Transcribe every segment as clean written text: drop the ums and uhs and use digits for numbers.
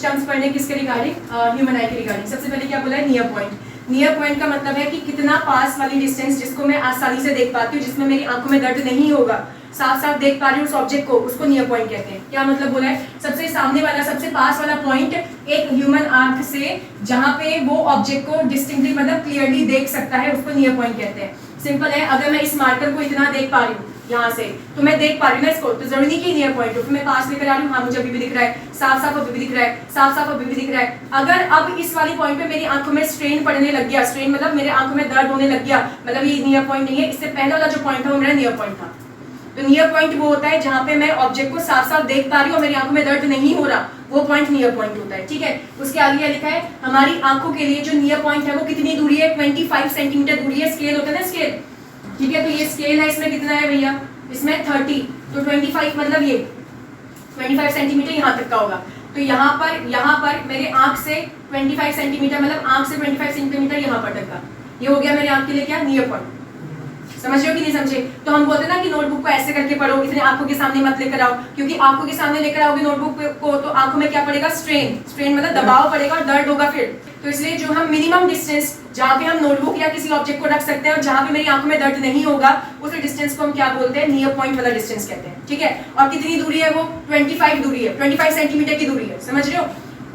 Terms पढ़ने किसके regarding, human आई के रिगार्डिंग। सबसे पहले क्या बोला है, नियर पॉइंट। नियर पॉइंट का मतलब है कि कितना पास वाली डिस्टेंस जिसको मैं आसानी से देख पाती हूँ, जिसमें मेरी आंखों में दर्द नहीं होगा, साफ साफ देख पा रही हूँ उस ऑब्जेक्ट को, उसको नियर पॉइंट कहते हैं। क्या मतलब बोला है, सबसे सामने वाला, सबसे पास वाला पॉइंट एक ह्यूमन आंख से जहां पे वो ऑब्जेक्ट को डिस्टिंक्टली मतलब क्लियरली देख सकता है, उसको नियर पॉइंट कहते हैं। सिंपल है, अगर मैं इस मार्कर को इतना देख पा रही हूँ यहाँ से, तो मैं देख पा रही हूँ ना इसको, तो जरूरी नहीं कि नियर पॉइंट हो। फिर मैं पास लेकर आ रही हूँ, हाँ मुझे अभी भी दिख रहा है, साफ साफ अभी भी दिख रहा है, साफ साफ अभी भी दिख रहा है। अगर अब इस वाली पॉइंट पे मेरी आंखों में स्ट्रेन पड़ने लग गया, स्ट्रेन मतलब मेरे आंखों में दर्द होने लग गया, मतलब ये नियर पॉइंट नहीं है। इससे पहले वाला जो पॉइंट था वो मेरा नियर पॉइंट था। तो नियर पॉइंट वो होता है जहां पे मैं ऑब्जेक्ट को साफ साफ देख पा रही हूँ और मेरी आंखों में दर्द नहीं हो रहा, वो पॉइंट नियर पॉइंट होता है। ठीक है, उसके आगे क्या लिखा है, हमारी आंखों के लिए जो नियर पॉइंट है वो कितनी दूरी है, 25 सेंटीमीटर दूरी है। स्केल होता है ना, स्केल। ठीक है, तो ये स्केल है, इसमें कितना है भैया, इसमें 30, तो 25 मतलब ये 25 सेंटीमीटर यहाँ तक का होगा। तो यहाँ पर मेरे आंख से 25 सेंटीमीटर, मतलब आंख से 25 सेंटीमीटर यहाँ पर तक का, ये हो गया मेरे आंख के लिए क्या, नियर पॉइंट। समझ रहे हो कि नहीं समझे? तो हम बोलते हैं ना कि नोटबुक को ऐसे करके पढ़ो, इतने आंखों के सामने मत लेकर आओ, क्योंकि आंखों के सामने लेकर आओगे नोटबुक को तो आंखों में क्या पड़ेगा, स्ट्रेन मतलब दबाव पड़ेगा और दर्द होगा फिर। तो इसलिए जो हम मिनिमम डिस्टेंस जहाँ पे हम नोटबुक या किसी ऑब्जेक्ट को रख सकते हैं और जहाँ पे मेरी आंखों में दर्द नहीं होगा, उस डिस्टेंस को हम क्या बोलते हैं, नियर पॉइंट वाला डिस्टेंस कहते हैं। ठीक है, और कितनी दूरी है वो, 25 दूरी है, 25 सेंटीमीटर की दूरी है। समझ रहे हो?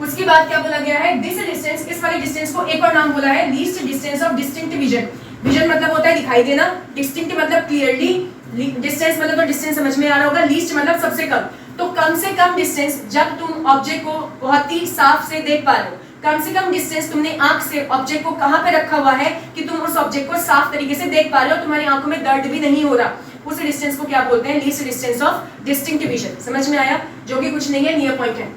उसके बाद क्या बोला गया है, दिस डिस्टेंस, इस वाले डिस्टेंस को एक और नाम बोला है least distance of distinct vision. Vision मतलब होता है दिखाई देना, डिस्टिंक्ट मतलब क्लियरली, डिस्टेंस मतलब तो डिस्टेंस समझ में आ रहा होगा, लीस्ट मतलब सबसे कम। तो कम से कम डिस्टेंस जब तुम ऑब्जेक्ट को बहुत ही साफ से देख पा रहे हो, कम से कम डिस्टेंस तुमने आंख से ऑब्जेक्ट को कहां पे रखा हुआ है कि तुम उस ऑब्जेक्ट को साफ तरीके से देख पा रहे हो, तुम्हारी आंखों में दर्द भी नहीं हो रहा, उस डिस्टेंस को क्या बोलते हैं, least distance of distinct vision. समझ में आया? जो कि कुछ नहीं है, नियर पॉइंट है।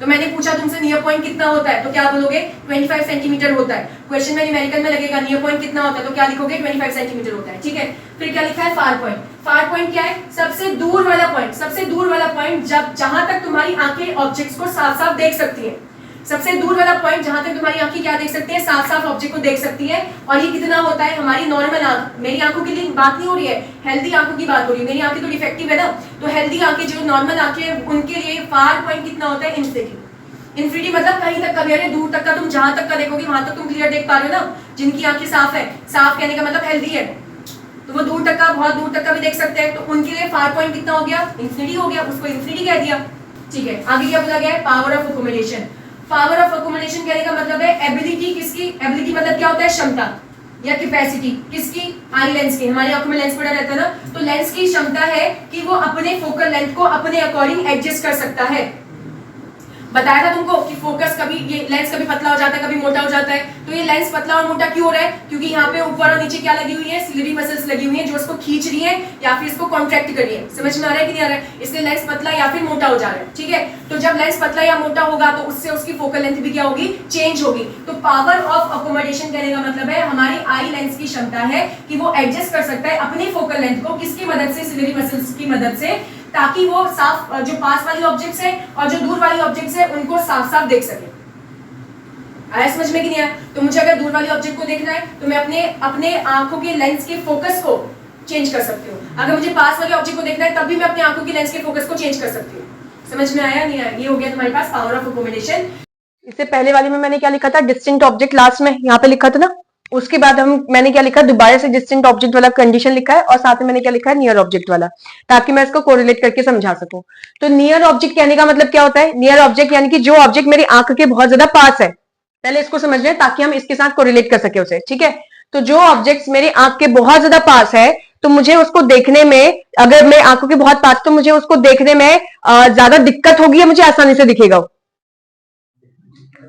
तो मैंने पूछा तुमसे नियर पॉइंट कितना होता है, तो क्या बोलोगे, 25 सेंटीमीटर होता है। क्वेश्चन में न्यूमेरिकल में लगेगा नियर पॉइंट कितना होता है, तो क्या लिखोगे, 25 सेंटीमीटर होता है। ठीक है, फिर क्या लिखा है, फार पॉइंट। फार पॉइंट क्या है, सबसे दूर वाला पॉइंट। सबसे दूर वाला पॉइंट जब जहां तक तुम्हारी आंखें ऑब्जेक्ट्स को साफ साफ देख सकती है, सबसे दूर वाला पॉइंट जहां तक तुम्हारी आंखें क्या देख सकती है, साफ साफ ऑब्जेक्ट को देख सकती है। और ये कितना होता है, हमारी नॉर्मल आंख, मेरी आंखों के लिए बात नहीं हो रही है, हेल्दी आंखों की बात हो रही है। मेरी आंखें तो डिफेक्टिव है ना, तो हेल्दी आंखें जो नॉर्मल आंखें हैं उनके लिए फार पॉइंट कितना होता है, इन्फिनिटी। इन्फिनिटी मतलब कहीं तक का, यानी दूर तक का, तुम जहां तक का देखोगे वहां तक तुम क्लियर देख पा रहे हो ना। जिनकी आंखें साफ है, साफ कहने का मतलब हेल्दी है, तो वो दूर तक का, बहुत दूर तक का भी देख सकते हैं, तो उनके लिए फार पॉइंट कितना हो गया, इन्फिनिटी हो गया, उसको इन्फिनिटी कह दिया। ठीक है, आगे क्या बोला गया है, power of accommodation. Power of accommodation कहने का मतलब है एबिलिटी, किसकी एबिलिटी मतलब क्या होता है, क्षमता या कैपेसिटी, किसकी, आई लेंस की। हमारी आंखों में लेंस पड़ा रहता है ना, तो लेंस की क्षमता है कि वो अपने फोकल लेंथ को अपने अकॉर्डिंग एडजस्ट कर सकता है। बताया था तुमको कि फोकस कभी, ये लेंस कभी पतला हो जाता है, कभी मोटा हो जाता है। तो ये लेंस पतला और मोटा क्यों हो रहा है, क्योंकि यहाँ पे ऊपर और नीचे क्या लगी हुई है, सिलरी मसल्स लगी हुई है जो इसको खींच रही है या फिर इसको कॉन्ट्रैक्ट कर रही है। समझ में आ रहा है कि नहीं आ रहा है? इसलिए लेंस पतला या फिर मोटा हो जा रहा है। ठीक है, तो जब लेंस पतला या मोटा होगा तो उससे उसकी फोकल लेंथ भी क्या होगी, चेंज होगी। तो पावर ऑफ अकोमोडेशन कहने का मतलब है हमारी आई लेंस की क्षमता है कि वो एडजस्ट कर सकता है अपनी फोकल लेंथ को, किसकी मदद से, सिलरी मसल्स की मदद से, ताकि वो साफ, जो पास वाली ऑब्जेक्ट्स है और जो दूर वाली ऑब्जेक्ट्स है उनको साफ साफ देख सके। आया समझ में कि नहीं आया? तो मुझे अगर दूर वाली ऑब्जेक्ट को देखना है तो मैं अपने आंखों के लेंस के फोकस को चेंज कर सकती हूँ। अगर मुझे पास वाली ऑब्जेक्ट को देखना है तब भी मैं अपनी आंखों के लेंस के फोकस को चेंज कर सकती हूँ। समझ में आया नहीं आया? ये हो गया तुम्हारे पास पावर ऑफ अकोमोडेशन। इससे पहले वाली में मैंने क्या लिखा था, डिस्टिंक्ट ऑब्जेक्ट लास्ट में यहाँ पे लिखा था ना, उसके बाद मैंने क्या लिखा, दोबारा से डिस्टिंक्ट ऑब्जेक्ट वाला कंडीशन लिखा है और साथ में मैंने क्या लिखा है, नियर ऑब्जेक्ट वाला, ताकि मैं इसको कोरिलेट करके समझा सकूं। तो नियर ऑब्जेक्ट कहने का मतलब क्या होता है, नियर ऑब्जेक्ट यानी कि जो ऑब्जेक्ट मेरी आंख के बहुत ज्यादा पास है, पहले इसको समझ लें ताकि हम इसके साथ कोरिलेट कर सके उसे। ठीक है, तो जो ऑब्जेक्ट मेरी आंख के बहुत ज्यादा पास है तो मुझे उसको देखने में, अगर मैं आंखों के बहुत पास, तो मुझे उसको देखने में ज्यादा दिक्कत होगी या मुझे आसानी से दिखेगा,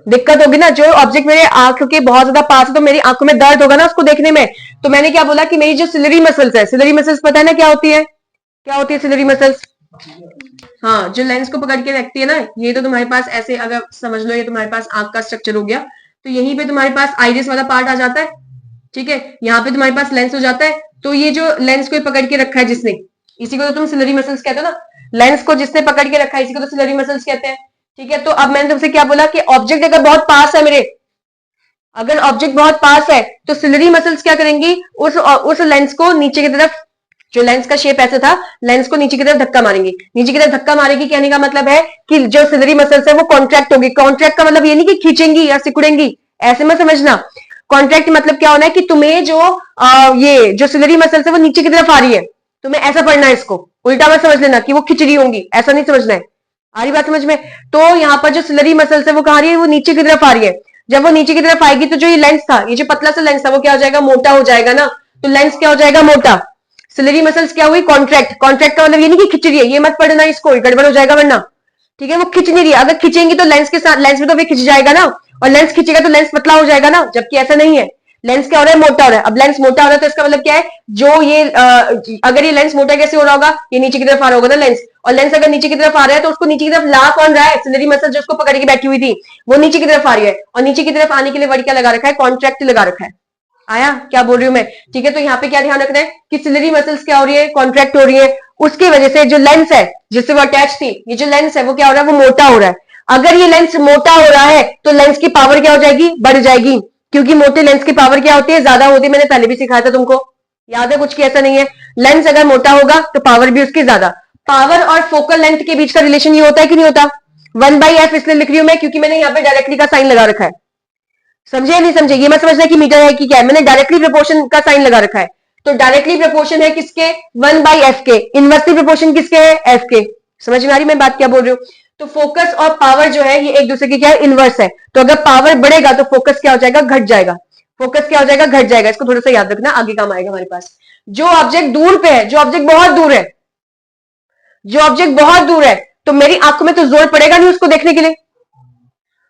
दिक्कत होगी ना। जो ऑब्जेक्ट मेरे आंख के बहुत ज्यादा पास है तो मेरी आंखों में दर्द होगा ना उसको देखने में। तो मैंने क्या बोला कि मेरी जो सिलरी मसल्स है, सिलरी मसल्स पता है ना क्या होती है, क्या होती है सिलरी मसल्स, हाँ, जो लेंस को पकड़ के रखती है ना, ये तो तुम्हारे पास ऐसे, अगर समझ लो ये तुम्हारे पास आंख का स्ट्रक्चर हो गया, तो यहीं पे तुम्हारे पास आइरिस वाला पार्ट आ जाता है। ठीक है, यहाँ पे तुम्हारे पास लेंस हो जाता है, तो ये जो लेंस को पकड़ के रखा है जिसने, इसी को तो तुम सिलरी मसल्स कहते हो ना, लेंस को जिसने पकड़ के रखा है इसी को तो सिलरी मसल्स कहते हैं। ठीक है, तो अब मैंने तुमसे क्या बोला कि ऑब्जेक्ट अगर बहुत पास है मेरे, अगर ऑब्जेक्ट बहुत पास है तो सिलरी मसल्स क्या करेंगी, उस लेंस को नीचे की तरफ जो लेंस का शेप ऐसे था, लेंस को नीचे की तरफ धक्का मारेंगे, नीचे की तरफ धक्का मारेगी, कहने का मतलब है कि जो सिलरी मसल्स है वो कॉन्ट्रैक्ट होगी। कॉन्ट्रैक्ट का मतलब ये नहीं कि खींचेंगी या सिकुड़ेंगी, ऐसे में समझना। कॉन्ट्रैक्ट मतलब क्या होना है कि तुम्हें जो ये जो सिलरी मसल्स है वो नीचे की तरफ आ रही है, तुम्हें ऐसा पढ़ना है इसको, उल्टा मत समझ लेना कि वो खिंच रही होंगी, ऐसा नहीं समझना है। आ रही बात समझ में? तो यहाँ पर जो सिलरी मसल्स है वो कहाँ आ रही है, वो नीचे की तरफ आ रही है। जब वो नीचे की तरफ आएगी तो जो ये लेंस था, ये जो पतला सा लेंस था, वो क्या हो जाएगा, मोटा हो जाएगा ना। तो लेंस क्या हो जाएगा, मोटा। सिलरी मसल्स क्या हुई, कॉन्ट्रैक्ट। कॉन्ट्रैक्ट का मतलब ये नहीं कि खिंच रही है, ये मत पढ़ना इसको, गड़बड़ हो जाएगा वरना। ठीक है, वो खिंच नहीं रही है, अगर खिंचेंगी तो लेंस के साथ, लेंस में तो वे खिंच जाएगा ना, और लेंस खिंचेगा तो लेंस पतला हो जाएगा ना, जबकि ऐसा नहीं है। लेंस क्या हो रहा है, मोटा हो रहा है। अब लेंस मोटा हो रहा है तो इसका मतलब क्या है, जो ये अगर ये लेंस मोटा कैसे हो रहा होगा, ये नीचे की तरफ आ रहा होगा ना लेंस, और लेंस अगर नीचे की तरफ आ रहा है तो उसको नीचे की तरफ ला कौन रहा है, सिलरी मसल जो उसको पकड़ के बैठी हुई थी वो नीचे की तरफ आ रही है, और नीचे की तरफ आने के लिए वर्ड क्या लगा रखा है, कॉन्ट्रैक्ट लगा रखा है। आया क्या बोल रही हूं मैं? ठीक है, तो यहाँ पे क्या ध्यान रखना है कि सिलरी मसल्स क्या हो रही है, कॉन्ट्रैक्ट हो रही है, उसकी वजह से जो लेंस है जिससे वो अटैच थी, ये जो लेंस है वो क्या हो रहा है, वो मोटा हो रहा है। अगर ये लेंस मोटा हो रहा है तो लेंस की पावर क्या हो जाएगी, बढ़ जाएगी, क्योंकि मोटे लेंस की पावर क्या होती है, ज्यादा होती है। मैंने पहले भी सिखाया था तुमको, याद है कुछ की ऐसा नहीं है। लेंस अगर मोटा होगा तो पावर भी उसकी ज्यादा। पावर और फोकल लेंथ के बीच का रिलेशन ये होता है कि नहीं होता, 1/f इसलिए लिख रही हूं मैं क्योंकि मैंने यहाँ पे डायरेक्टली का साइन लगा रखा है। समझे या नहीं समझे? ये मत समझना कि मीटर है कि क्या है, मैंने डायरेक्टली प्रोपोर्शन का साइन लगा रखा है। तो डायरेक्टली प्रोपोर्शन है किसके, 1/f के। इनवर्सली प्रोपोर्शन किसके है, f के। समझ में आ रही मैं बात क्या बोल रही हूँ? तो फोकस और पावर जो है ये एक दूसरे के क्या है, इनवर्स है। तो अगर पावर बढ़ेगा तो फोकस क्या हो जाएगा, घट जाएगा। फोकस क्या हो जाएगा, घट जाएगा। इसको थोड़ा सा याद रखना, आगे काम आएगा हमारे पास। जो ऑब्जेक्ट दूर पे है, जो ऑब्जेक्ट बहुत दूर है, जो ऑब्जेक्ट बहुत दूर है, तो मेरी आंखों में तो जोर पड़ेगा नहीं उसको देखने के लिए,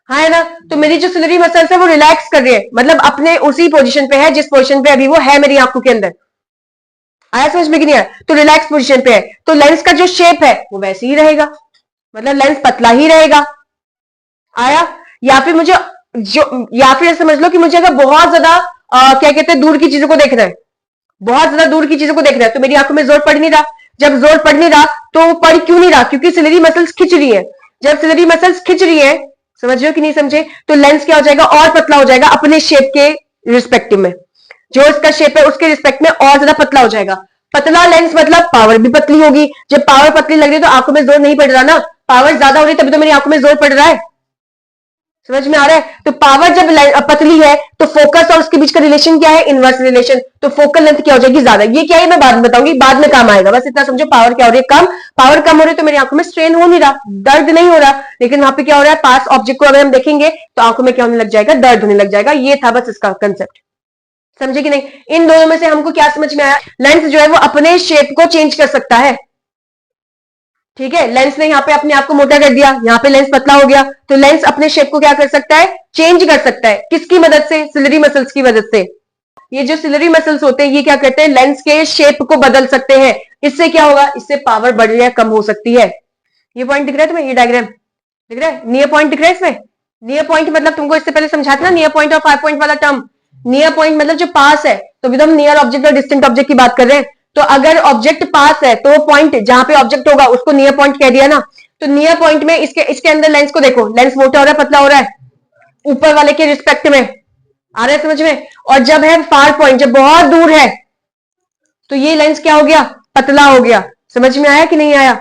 हाँ है ना। तो मेरी जो सिलरी मसल्स है वो रिलैक्स कर रही है, मतलब अपने उसी पोजीशन पे है जिस पोजीशन पे अभी वो है मेरी आंखों के अंदर। आया समझ में कि नहीं आया? तो रिलैक्स पोजीशन पे है, तो लेंस का जो शेप है वो वैसे ही रहेगा, मतलब लेंस पतला ही रहेगा। आया? या फिर मुझे या फिर समझ लो कि मुझे अगर बहुत ज्यादा क्या कहते हैं, दूर की चीजों को देखना है, बहुत ज्यादा दूर की चीजों को देखना है, तो मेरी आंखों में जोर पड़ नहीं रहा। जब जोर पड़ नहीं रहा तो पड़ क्यों नहीं रहा, क्योंकि सिलरी मसल्स खिंच रही है। जब सिलरी मसल्स खिंच रही है, समझ रहे हो कि नहीं समझे, तो लेंस क्या हो जाएगा, और पतला हो जाएगा अपने शेप के रिस्पेक्टिव में। जो इसका शेप है उसके रिस्पेक्ट में और ज्यादा पतला हो जाएगा। पतला लेंस मतलब पावर भी पतली होगी। जब पावर पतली लग रही है तो आंखों में जोर नहीं पड़ रहा ना, पावर ज्यादा हो रही है तभी तो मेरी आंखों में जोर पड़ रहा है। समझ में आ रहा है? तो पावर जब पतली है तो फोकस और उसके बीच का रिलेशन क्या है, इनवर्स रिलेशन। तो फोकल लेंथ क्या हो जाएगी, ज्यादा। ये क्या है मैं बाद में बताऊंगी, बाद में काम आएगा, बस इतना समझो। पावर क्या हो रही है, कम। पावर कम हो रही है तो मेरी आंखों में स्ट्रेन हो नहीं रहा, दर्द नहीं हो रहा, लेकिन वहां पे क्या हो रहा है, पास ऑब्जेक्ट को अगर हम देखेंगे तो आंखों में क्या होने लग जाएगा, दर्द होने लग जाएगा। ये था बस इसका कंसेप्ट। समझे कि नहीं? इन दोनों में से हमको क्या समझ में आया, लेंस जो है वो अपने शेप को चेंज कर सकता है। ठीक है, लेंस ने यहाँ पे अपने आप को मोटा कर दिया, यहाँ पे लेंस पतला हो गया, तो लेंस अपने शेप को क्या कर सकता है, चेंज कर सकता है। किसकी मदद से, सिलरी मसल्स की मदद से। ये जो सिलरी मसल्स होते हैं ये क्या करते हैं, लेंस के शेप को बदल सकते हैं। इससे क्या होगा, इससे पावर बढ़ या कम हो सकती है। ये पॉइंट दिख रहा है तुम्हें, ये डायग्राम दिख रहा है, नियर पॉइंट दिख रहा है इसमें। नियर पॉइंट मतलब तुमको इससे पहले समझाता ना, नियर पॉइंट और फार पॉइंट वाला टर्म। नियर पॉइंट मतलब जो पास है, तो अभी हम नियर ऑब्जेक्ट और डिस्टेंट ऑब्जेक्ट की बात कर रहे हैं। तो अगर ऑब्जेक्ट पास है तो पॉइंट जहां पे ऑब्जेक्ट होगा उसको नियर पॉइंट कह दिया ना। तो नियर पॉइंट में इसके अंदर लेंस को देखो, लेंस मोटा हो रहा है पतला हो रहा है, ऊपर वाले के रिस्पेक्ट में। आ रहा है समझ में? और जब है फार पॉइंट, जब बहुत दूर है, तो ये लेंस क्या हो गया, पतला हो गया। समझ में आया कि नहीं आया?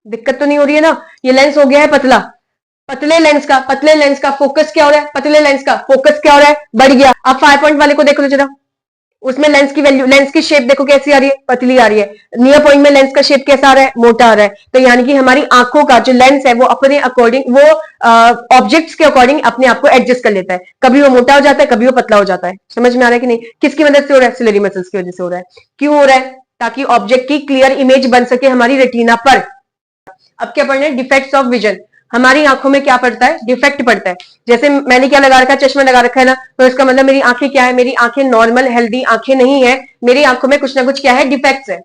दिक्कत तो नहीं हो रही है ना? ये लेंस हो गया है पतला। पतले लेंस का फोकस क्या हो रहा है, पतले लेंस का फोकस क्या हो रहा है, बढ़ गया। अब 5 पॉइंट वाले को देखो जरा, उसमें लेंस की वैल्यू, लेंस की शेप देखो कैसी आ रही है, पतली आ रही है। नियर पॉइंट में लेंस का शेप कैसा आ रहा है, मोटा आ रहा है। तो यानी कि हमारी आंखों का जो लेंस है वो अपने अकॉर्डिंग, वो ऑब्जेक्ट्स के अकॉर्डिंग अपने आप को एडजस्ट कर लेता है। कभी वो मोटा हो जाता है, कभी वो पतला हो जाता है। समझ में आ रहा है कि नहीं? किसकी मदद से हो रहा है, सिलरी मसल्स की वजह से हो रहा है। क्यों हो रहा है? ताकि ऑब्जेक्ट की क्लियर इमेज बन सके हमारी रेटिना पर। अब क्या पढ़ना है, डिफेक्ट्स ऑफ विजन। हमारी आंखों में क्या पड़ता है, डिफेक्ट पड़ता है। जैसे मैंने क्या लगा रखा है, चश्मा लगा रखा है ना, तो इसका मतलब मेरी आंखें क्या है, मेरी आंखें नॉर्मल हेल्दी आंखें नहीं है, मेरी आंखों में कुछ ना कुछ क्या है, डिफेक्ट्स है।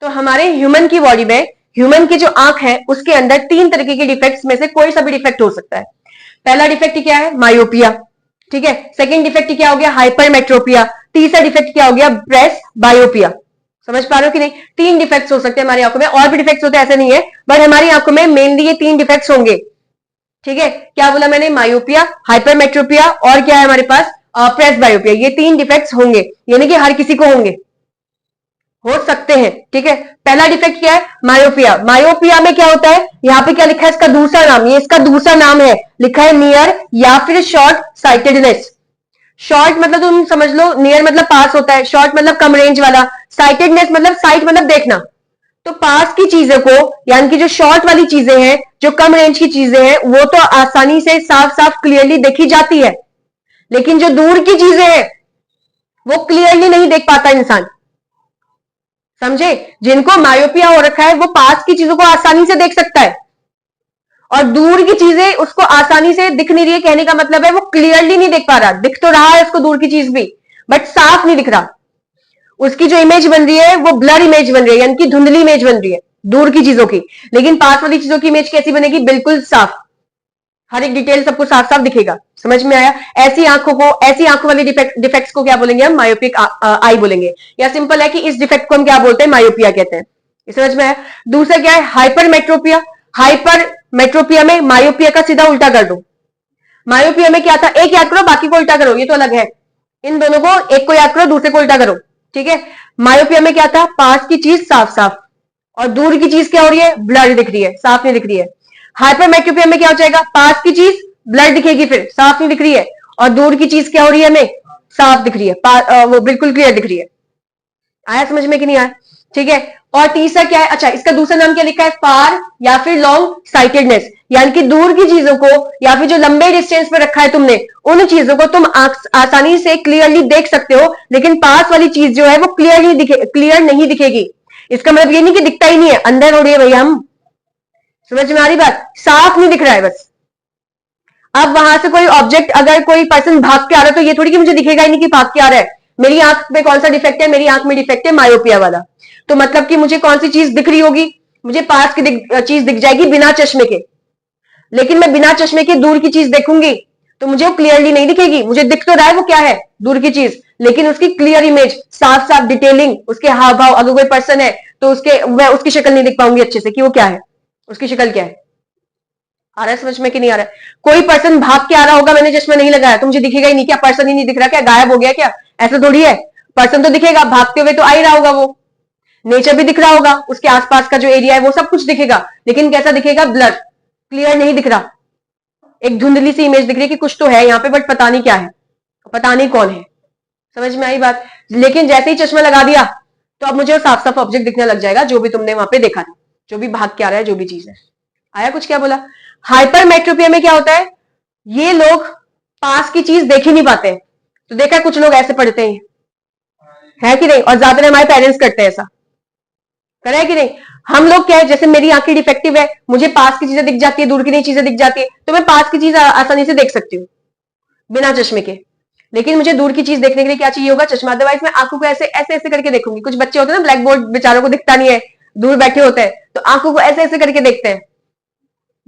तो हमारे ह्यूमन की बॉडी में, ह्यूमन की जो आंख है उसके अंदर 3 तरीके के डिफेक्ट्स में से कोई सा भी डिफेक्ट हो सकता है। पहला डिफेक्ट क्या है, मायोपिया। ठीक है, सेकेंड डिफेक्ट क्या हो गया, हाइपरमेट्रोपिया। तीसरा डिफेक्ट क्या हो गया, ब्रेस बायोपिया। समझ पा रहे हो कि नहीं? 3 डिफेक्ट्स हो सकते हैं हमारी आंखों में, और भी डिफेक्ट्स होते हैं ऐसे नहीं है, बट हमारी आंखों में मेनली ये 3 डिफेक्ट्स होंगे। ठीक है, क्या बोला मैंने, मायोपिया, हाइपरमेट्रोपिया और क्या है हमारे पास, प्रेस बायोपिया। ये 3 डिफेक्ट्स होंगे, यानी कि हर किसी को होंगे। हो सकते हैं, ठीक है। पहला डिफेक्ट क्या है? मायोपिया। मायोपिया में क्या होता है, यहाँ पे क्या लिखा है इसका दूसरा नाम, ये इसका दूसरा नाम है, लिखा है नियर या फिर शॉर्ट साइटेडनेस। शॉर्ट मतलब तुम समझ लो, नियर मतलब पास होता है, शॉर्ट मतलब कम रेंज वाला, साइटेडनेस मतलब साइट मतलब देखना। तो पास की चीजों को, यानी कि जो शॉर्ट वाली चीजें हैं, जो कम रेंज की चीजें हैं, वो तो आसानी से साफ साफ क्लियरली देखी जाती है, लेकिन जो दूर की चीजें हैं वो क्लियरली नहीं देख पाता इंसान। समझे? जिनको मायोपिया हो रखा है वो पास की चीजों को आसानी से देख सकता है, और दूर की चीजें उसको आसानी से दिख नहीं रही है, कहने का मतलब है वो क्लियरली नहीं देख पा रहा। दिख तो रहा है उसको दूर की चीज भी, बट साफ नहीं दिख रहा। उसकी जो इमेज बन रही है वो ब्लर इमेज बन रही है, यानी कि धुंधली इमेज बन रही है दूर की चीजों की। लेकिन पास वाली चीजों की इमेज कैसी बनेगी? बिल्कुल साफ, हर एक डिटेल सबको साफ साफ दिखेगा। समझ में आया? ऐसी आंखों को, ऐसी आंखों वाली डिफेक्ट्स को क्या बोलेंगे हम? मायोपिक आई बोलेंगे। या सिंपल है कि इस डिफेक्ट को हम क्या बोलते हैं? मायोपिया कहते हैं। समझ में आया? दूसरा क्या है? हाइपरमेट्रोपिया। हाइपरमेट्रोपिया में मायोपिया का सीधा उल्टा कर दो। मायोपिया में क्या था? एक याद करो, बाकी को उल्टा करो, ये तो अलग है। इन दोनों को, एक को याद करो, दूसरे को उल्टा करो, ठीक है। मायोपिया में क्या था? पास की चीज साफ साफ, और दूर की चीज क्या हो रही है? ब्लर दिख रही है, साफ नहीं दिख रही है। हाइपरमेट्रोपिया में क्या हो जाएगा? पास की चीज ब्लर दिखेगी, फिर साफ नहीं दिख रही है, और दूर की चीज क्या हो रही है? हमें साफ दिख रही है, वो बिल्कुल क्लियर दिख रही है। आया समझ में कि नहीं आया? ठीक है। और तीसरा क्या है? अच्छा, इसका दूसरा नाम क्या लिखा है? फार या फिर लॉन्ग साइटेडनेस, यानी कि दूर की चीजों को, या फिर जो लंबे डिस्टेंस पे रखा है तुमने, उन चीजों को तुम आसानी से क्लियरली देख सकते हो, लेकिन पास वाली चीज जो है वो क्लियर नहीं दिखेगी। इसका मतलब ये नहीं कि दिखता ही नहीं है, अंदर हो रही है भैया हम। समझ में आ रही बात? साफ नहीं दिख रहा है बस। अब वहां से कोई ऑब्जेक्ट, अगर कोई पर्सन भाग के आ रहा है तो ये थोड़ी कि मुझे दिखेगा ही नहीं कि भाग के आ रहा है। मेरी आंख में कौन सा डिफेक्ट है? मेरी आंख में डिफेक्ट है मायोपिया वाला। तो मतलब कि मुझे कौन सी चीज दिख रही होगी? मुझे पास की चीज दिख जाएगी बिना चश्मे के, लेकिन मैं बिना चश्मे के दूर की चीज देखूंगी तो मुझे वो क्लियरली नहीं दिखेगी। मुझे दिख तो रहा है वो क्या है, दूर की चीज, लेकिन उसकी क्लियर इमेज, साफ साफ डिटेलिंग, उसके हाव भाव, अगर कोई पर्सन है तो मैं उसकी शक्ल नहीं दिख पाऊंगी अच्छे से कि वो क्या है, उसकी शक्ल क्या है। आ रहा है समझ में कि नहीं आ रहा है? कोई पर्सन भाग के आ रहा होगा, मैंने चश्मा नहीं लगाया तो मुझे दिखेगा ही नहीं, क्या पर्सन ही नहीं दिख रहा, क्या गायब हो गया क्या? ऐसा थोड़ी है। पर्सन तो दिखेगा, भागते हुए तो आ ही रहा होगा, वो नेचर भी दिख रहा होगा, उसके आसपास का जो एरिया है वो सब कुछ दिखेगा, लेकिन कैसा दिखेगा? ब्लर, क्लियर नहीं दिख रहा। एक धुंधली सी इमेज दिख रही है कि कुछ तो है यहाँ पे, बट पता नहीं क्या है, पता नहीं कौन है। समझ में आई बात? लेकिन जैसे ही चश्मा लगा दिया तो अब मुझे वो साफ साफ ऑब्जेक्ट दिखने लग जाएगा, जो भी तुमने वहां पे देखा था, जो भी भाग के आ रहा है, जो भी चीज है। आया कुछ? क्या बोला? हाइपरमेट्रोपिया में क्या होता है? ये लोग पास की चीज देख ही नहीं पाते। तो देखा कुछ लोग ऐसे पढ़ते हैं, है कि नहीं? और ज्यादातर हमारे पेरेंट्स करते हैं ऐसा, करा है कि नहीं? हम लोग क्या है, जैसे मेरी आंखें डिफेक्टिव है, मुझे पास की चीजें दिख जाती है, दूर की नहीं चीजें दिख जाती है, तो मैं पास की चीज आसानी से देख सकती हूँ बिना चश्मे के। लेकिन मुझे दूर की चीज देखने के लिए क्या चाहिए होगा? चश्मा। अदरवाइज मैं आंखों को ऐसे ऐसे ऐसे करके देखूंगी। कुछ बच्चे होते हैं ना, ब्लैक बोर्ड बेचारों को दिखता नहीं है, दूर बैठे होते हैं, तो आंखों को ऐसे ऐसे करके देखते हैं।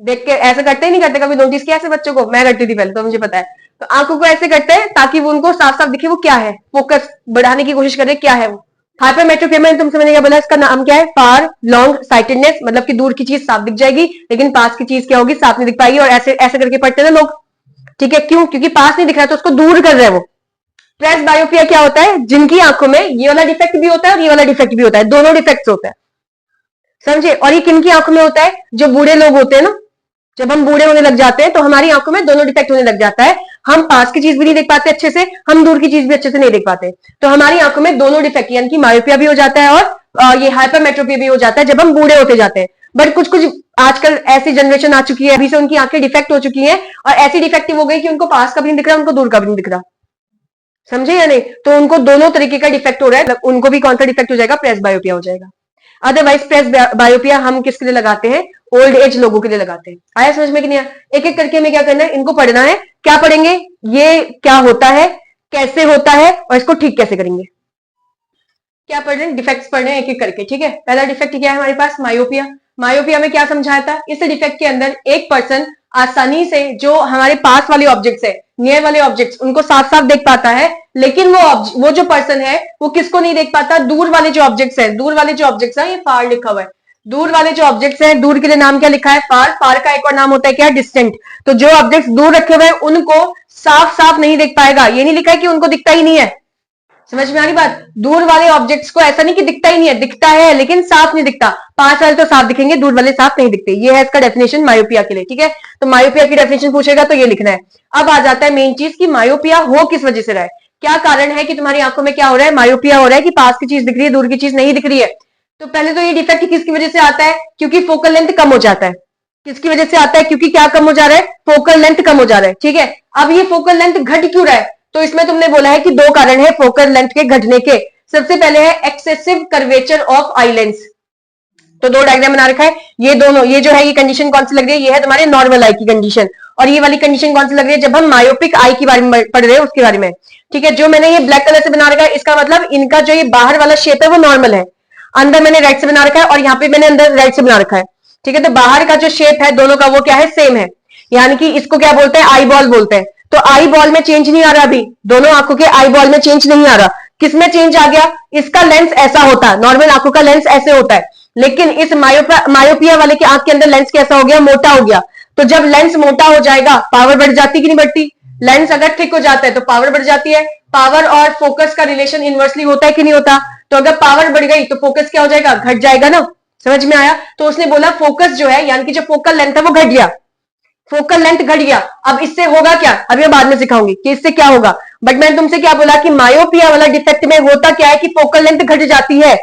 देख के ऐसे करते ही नहीं करते? कभी नोटिस किया ऐसे बच्चों को? मैं करती थी पहले, तो मुझे पता है। तो आंखों को ऐसे करते हैं ताकि वो उनको साफ साफ दिखे वो क्या है, फोकस बढ़ाने की कोशिश कर रहे क्या है वो। हाइपरमेट्रोपिया में तुमसे मैंने क्या बोला? इसका नाम क्या है? फार लॉन्ग साइटेडनेस, मतलब कि दूर की चीज साफ दिख जाएगी, लेकिन पास की चीज क्या होगी? साफ नहीं दिख पाएगी। और ऐसे ऐसे करके पढ़ते हैं लोग, ठीक है? क्यों? क्योंकि पास नहीं दिख रहा है तो उसको दूर कर रहे हैं वो। प्रेसबायोपिया क्या होता है? जिनकी आंखों में ये वाला डिफेक्ट भी होता है और ये वाला डिफेक्ट भी होता है, दोनों डिफेक्ट होते हैं। समझे? और ये किनकी आंखों में होता है? जो बूढ़े लोग होते हैं ना, जब हम बूढ़े होने लग जाते हैं तो हमारी आंखों में दोनों डिफेक्ट होने लग जाता है। हम पास की चीज भी नहीं देख पाते अच्छे से, हम दूर की चीज भी अच्छे से नहीं देख पाते। तो हमारी आंखों में दोनों डिफेक्ट, यानी कि मायोपिया भी हो जाता है और ये हाइपरमेट्रोपिया भी हो जाता है जब हम बूढ़े होते जाते हैं। बट कुछ कुछ आजकल ऐसी जनरेशन आ चुकी है, अभी से उनकी आंखें डिफेक्ट हो चुकी हैं, और ऐसी डिफेक्टिव हो गई कि उनको पास का भी नहीं दिख रहा, उनको दूर का भी नहीं दिख रहा। समझे या नहीं? तो उनको दोनों तरीके का डिफेक्ट हो रहा है, उनको भी कौन सा डिफेक्ट हो जाएगा? प्रेसबायोपिया हो जाएगा। अदरवाइज प्रेसबायोपिया हम किसके लिए लगाते हैं? ओल्ड एज लोगों के लिए लगाते हैं। आया समझ में कि नहीं आया? एक एक करके हमें क्या करना है? इनको पढ़ना है। क्या पढ़ेंगे? ये क्या होता है, कैसे होता है, और इसको ठीक कैसे करेंगे। क्या पढ़ रहे हैं? डिफेक्ट्स पढ़ रहे हैं एक एक करके, ठीक है? पहला डिफेक्ट क्या है हमारे पास? मायोपिया। मायोपिया में क्या समझाया था? इस डिफेक्ट के अंदर एक पर्सन आसानी से जो हमारे पास वाले ऑब्जेक्ट्स है, नियर वाले ऑब्जेक्ट्स, उनको साफ साफ देख पाता है, लेकिन वो जो पर्सन है वो किसको नहीं देख पाता? दूर वाले जो ऑब्जेक्ट्स है। दूर वाले जो ऑब्जेक्ट्स है, ये फार लिखा हुआ है। दूर वाले जो ऑब्जेक्ट्स हैं, दूर के लिए नाम क्या लिखा है? फार। फार का एक और नाम होता है क्या? डिस्टेंट। तो जो ऑब्जेक्ट्स दूर रखे हुए हैं उनको साफ साफ नहीं देख पाएगा। ये नहीं लिखा है कि उनको दिखता ही नहीं है, समझ में आ रही बात? दूर वाले ऑब्जेक्ट्स को ऐसा नहीं कि दिखता ही नहीं है, दिखता है लेकिन साफ नहीं दिखता। पास वाले तो साफ दिखेंगे, दूर वाले साफ नहीं दिखते। ये है इसका डेफिनेशन मायोपिया के लिए, ठीक है। तो मायोपिया की डेफिनेशन पूछेगा तो ये लिखना है। अब आ जाता है मेन चीज कि मायोपिया हो किस वजह से रहा है, क्या कारण है कि तुम्हारी आंखों में क्या हो रहा है, मायोपिया हो रहा है कि पास की चीज दिख रही है, दूर की चीज नहीं दिख रही है। तो पहले तो ये डिफेक्ट किसकी वजह से आता है, क्योंकि फोकल लेंथ कम हो जाता है। किसकी वजह से आता है, क्योंकि क्या कम हो जा रहा है, फोकल लेंथ कम हो जा रहा है, ठीक है। अब ये फोकल लेंथ घट क्यों रहा है, तो इसमें तुमने बोला है कि दो कारण है फोकल लेंथ के घटने के। सबसे पहले है excessive curvature of eye lens. तो दो डायग्राम बना रखा है, ये दोनों, ये जो है ये कंडीशन कौन सी लग रही है, ये है तुम्हारे नॉर्मल आई की कंडीशन, और ये वाली कंडीशन कौन सी लग रही है, जब हम मायोपिक आई के बारे में पढ़ रहे हैं उसके बारे में, ठीक है। जो मैंने ये ब्लैक कलर से बना रखा है, इसका मतलब इनका जो ये बाहर वाला शेप है वो नॉर्मल है, अंदर मैंने रेड से बना रखा है और यहाँ पे मैंने अंदर रेड से बना रखा है, ठीक है। तो बाहर का जो शेप है दोनों का वो क्या है, सेम है, यानी कि इसको क्या बोलते हैं, आई बॉल बोलते हैं। तो आई बॉल में चेंज नहीं आ रहा, अभी दोनों आंखों के आई बॉल में चेंज नहीं आ रहा। किसमें चेंज आ गया, इसका लेंस ऐसा होता है, नॉर्मल आंखों का लेंस ऐसे होता है, लेकिन इस मायोपिया वाले के आंख के अंदर लेंस कैसा हो गया, मोटा हो गया। तो जब लेंस मोटा हो जाएगा पावर बढ़ जाती कि नहीं बढ़ती, लेंस अगर थिक हो जाता है तो पावर बढ़ जाती है। पावर और फोकस का रिलेशन इनवर्सली होता है कि नहीं होता, तो अगर पावर बढ़ गई तो फोकस क्या हो जाएगा, घट जाएगा ना। समझ में आया? तो उसने बोला फोकस जो है, यानी कि जो फोकल लेंथ है वो घट गया, फोकल लेंथ घट गया। अब इससे होगा क्या, अभी मैं बाद में सिखाऊंगी कि इससे क्या होगा, बट मैंने तुमसे क्या बोला कि मायोपिया वाला डिफेक्ट में होता क्या है कि फोकल लेंथ घट जाती है।